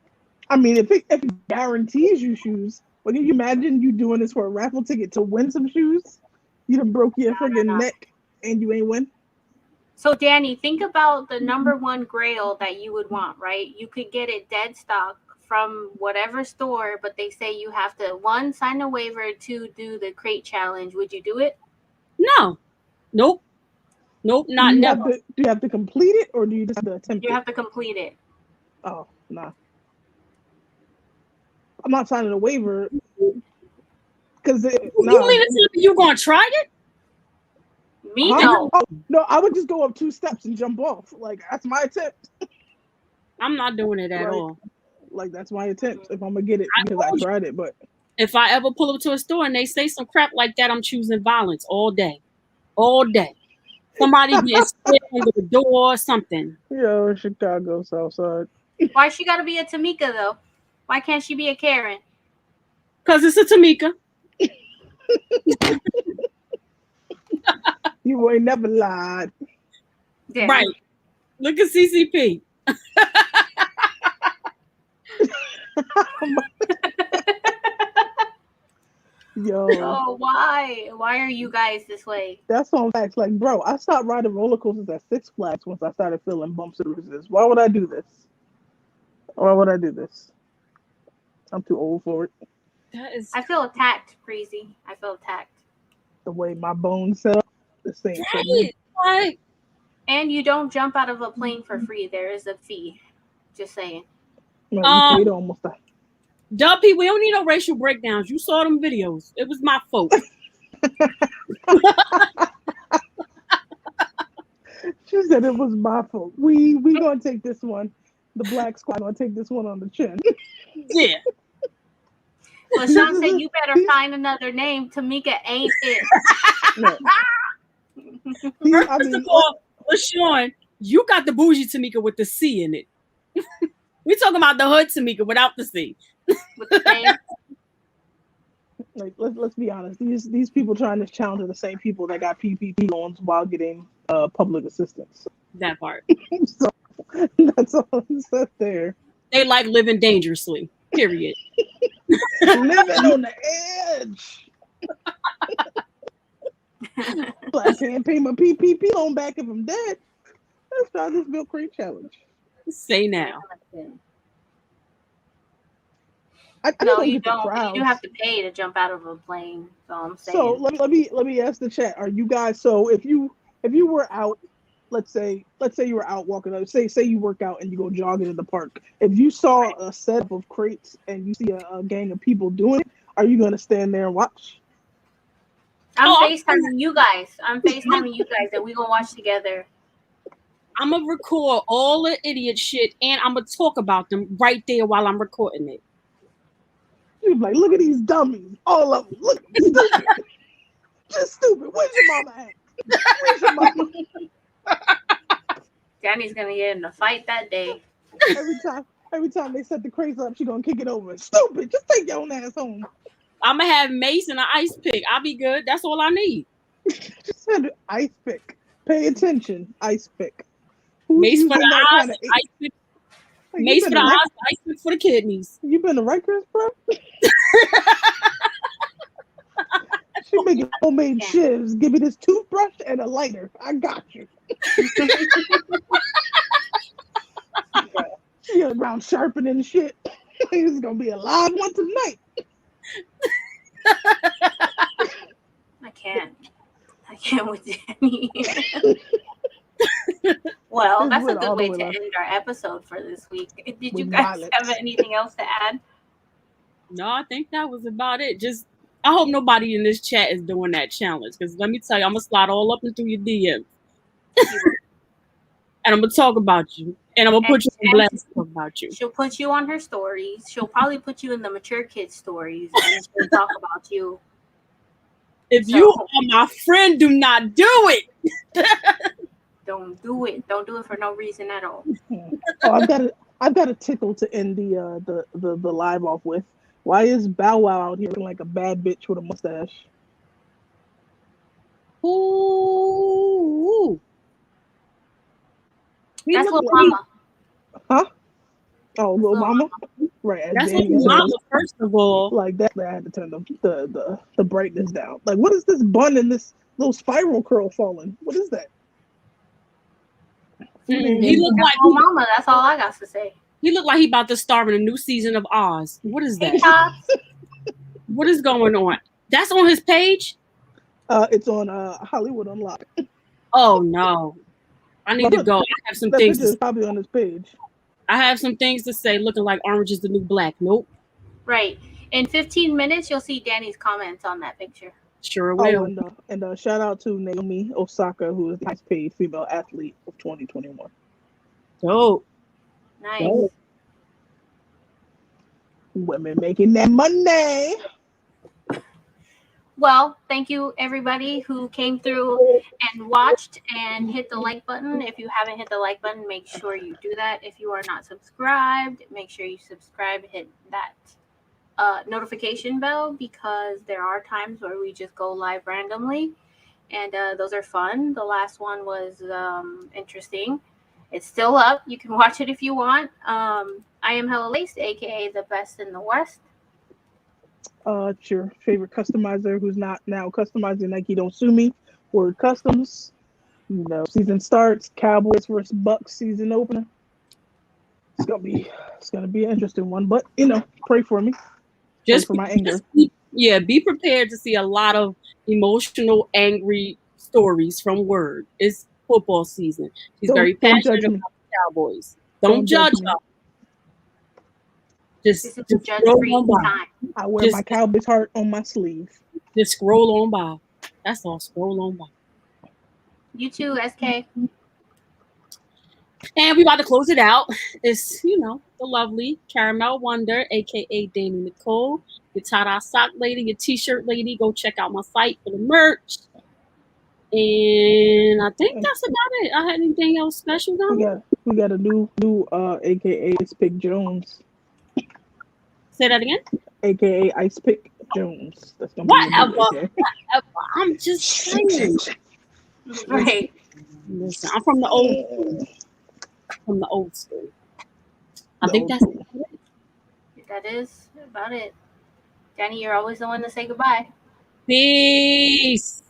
[SPEAKER 2] I mean, if it guarantees you shoes, well, can you imagine you doing this for a raffle ticket to win some shoes? You done broke your friggin' neck and you ain't win.
[SPEAKER 1] So, Danny, think about the number one grail that you would want, right? You could get it dead stock from whatever store, but they say you have to, 1, sign a waiver, 2, do the crate challenge. Would you do it?
[SPEAKER 3] No. Nope. Not never.
[SPEAKER 2] Do you have to complete it, or do you just have to attempt it?
[SPEAKER 1] You have to complete it.
[SPEAKER 2] Oh, nah. I'm not signing a waiver because
[SPEAKER 3] you mean to you gonna try it?
[SPEAKER 1] Me no.
[SPEAKER 2] Oh, no, I would just go up 2 steps and jump off. Like, that's my attempt.
[SPEAKER 3] I'm not doing it at all.
[SPEAKER 2] Like, that's my attempt if I'm gonna get it because I tried it. But
[SPEAKER 3] if I ever pull up to a store and they say some crap like that, I'm choosing violence all day. Somebody getting spit under the door or something.
[SPEAKER 2] Yo, Chicago Southside.
[SPEAKER 1] Why she gotta be a Tamika though? Why can't she be a Karen?
[SPEAKER 3] Because it's a Tamika.
[SPEAKER 2] You ain't never lied.
[SPEAKER 1] Yeah.
[SPEAKER 3] Right. Look at CCP.
[SPEAKER 2] Yo.
[SPEAKER 1] Oh, why? Why are you guys this way?
[SPEAKER 2] That's on facts. Like, bro, I stopped riding roller coasters at Six Flags once I started feeling bumps and bruises. Why would I do this? I'm too old for it.
[SPEAKER 1] I feel attacked, Crazy. I feel attacked.
[SPEAKER 2] The way my bones set up, the same.
[SPEAKER 3] Right.
[SPEAKER 1] And you don't jump out of a plane for free. There is a fee. Just saying.
[SPEAKER 2] No, you paid almost that.
[SPEAKER 3] Dumpy, we don't need no racial breakdowns. You saw them videos. It was my fault.
[SPEAKER 2] She said it was my fault. We gonna take this one. The black squad gonna take this one on the chin.
[SPEAKER 3] Yeah.
[SPEAKER 1] LaShawn said you better find another name. Tamika ain't it.
[SPEAKER 2] No.
[SPEAKER 3] First of all, LaShawn, you got the bougie Tamika with the C in it. We talking about the hood Tamika without the C.
[SPEAKER 1] With the name.
[SPEAKER 2] Like, let's be honest. These people trying to challenge are the same people that got PPP loans while getting public assistance.
[SPEAKER 3] That part.
[SPEAKER 2] So that's all I'm said there.
[SPEAKER 3] They like living dangerously. Period.
[SPEAKER 2] Living on the edge. I can't pay my PPP loan back if I'm dead. Let's try this milk crate challenge.
[SPEAKER 3] Say now.
[SPEAKER 1] No, you don't. You have to pay to jump out of a plane. So I'm saying.
[SPEAKER 2] So let me ask the chat. Are you guys? So if you were out, let's say you were out walking. Say you work out and you go jogging in the park. If you saw a set of crates and you see a gang of people doing it, are you going to stand there and watch?
[SPEAKER 1] I'm FaceTiming you guys. And we gonna watch together.
[SPEAKER 3] I'm gonna record all the idiot shit, and I'm gonna talk about them right there while I'm recording it.
[SPEAKER 2] She's like, look at these dummies, all of them. Look, stupid, just stupid. Where's your mama at? Where's your mama?
[SPEAKER 1] Danny's gonna get in a fight that day.
[SPEAKER 2] Every time they set the craze up, she gonna kick it over. Stupid, just take your own ass home.
[SPEAKER 3] I'm gonna have Mace and an ice pick. I'll be good. That's all I need.
[SPEAKER 2] Just said ice pick. Pay attention, ice pick.
[SPEAKER 3] Mace for the eyes, ice pick. Mace for the eyes, ice pick for the kidneys.
[SPEAKER 2] You been to Rikers, bro? She making homemade shivs. Give me this toothbrush and a lighter. I got you. She around sharpening shit. He's gonna be a live one tonight.
[SPEAKER 1] I can't with Danny. Well, that's a good way to end our episode for this week. Did you guys have anything else to add?
[SPEAKER 3] No, I think that was about it. Just, I hope nobody in this chat is doing that challenge, because let me tell you, I'm gonna slide all up into your DMs. And I'm gonna talk about you. And I'm gonna put you on blast to talk about you.
[SPEAKER 1] She'll put you on her stories. She'll probably put you in the mature kids stories and she'll talk about you.
[SPEAKER 3] If you are my friend, do not do it.
[SPEAKER 1] Don't do it. Don't do it for no reason at all.
[SPEAKER 2] Oh, I've got a tickle to end the live off with. Why is Bow Wow out here looking like a bad bitch with a mustache?
[SPEAKER 3] Ooh.
[SPEAKER 1] That's Lil Mama.
[SPEAKER 2] Huh? Oh, Lil Mama? Right.
[SPEAKER 3] That's Lil Mama, first of all.
[SPEAKER 2] Like that, I had to turn the brightness down. Like, what is this bun and this little spiral curl falling? What is that?
[SPEAKER 3] He looked like
[SPEAKER 1] Lil Mama. That's all I got to say.
[SPEAKER 3] He looked like he about to star in a new season of Oz. What is that? What is going on? That's on his page?
[SPEAKER 2] It's on Hollywood Unlocked.
[SPEAKER 3] Oh no. I need to go. I have some things to say.
[SPEAKER 2] Probably on his page.
[SPEAKER 3] I have some things to say looking like orange is the new black. Nope.
[SPEAKER 1] Right. In 15 minutes, you'll see Danny's comments on that picture.
[SPEAKER 3] Sure will.
[SPEAKER 2] And shout out to Naomi Osaka, who is the highest paid female athlete of 2021.
[SPEAKER 3] Dope.
[SPEAKER 1] Nice.
[SPEAKER 3] Dope.
[SPEAKER 2] Women making that money.
[SPEAKER 1] Well, thank you everybody who came through and watched and hit the like button. If you haven't hit the like button, make sure you do that. If you are not subscribed, make sure you subscribe, hit that notification bell, because there are times where we just go live randomly, and those are fun. The last one was interesting. It's still up. You can watch it if you want. I am Hella Laced, aka the best in the West.
[SPEAKER 2] It's your favorite customizer who's not now customizing Nike Don't Sue Me. Word Customs. You know, season starts. Cowboys versus Bucks season opener. It's gonna be an interesting one. But you know, pray for me.
[SPEAKER 3] Just
[SPEAKER 2] pray for my anger.
[SPEAKER 3] Be prepared to see a lot of emotional, angry stories from Word. It's football season. She's very passionate about the Cowboys. Don't judge her. Just scroll on by.
[SPEAKER 2] I wear my Cowboys heart on my sleeve.
[SPEAKER 3] Just scroll on by. That's all. Scroll on by.
[SPEAKER 1] You too, SK.
[SPEAKER 3] And we about to close it out. It's, the lovely Caramel Wonder, aka Danny Nicole, your tie-dye sock lady, your t-shirt lady. Go check out my site for the merch. And I think that's about it. I had anything else special done?
[SPEAKER 2] We got a new aka Ice Pick Jones.
[SPEAKER 3] Say that again?
[SPEAKER 2] AKA Ice Pick Jones. That's gonna
[SPEAKER 3] whatever. I'm just saying.
[SPEAKER 1] Right.
[SPEAKER 3] Listen, I'm from the old school. I think that's it.
[SPEAKER 1] That is about it. Danny, you're always the one to say goodbye.
[SPEAKER 3] Peace.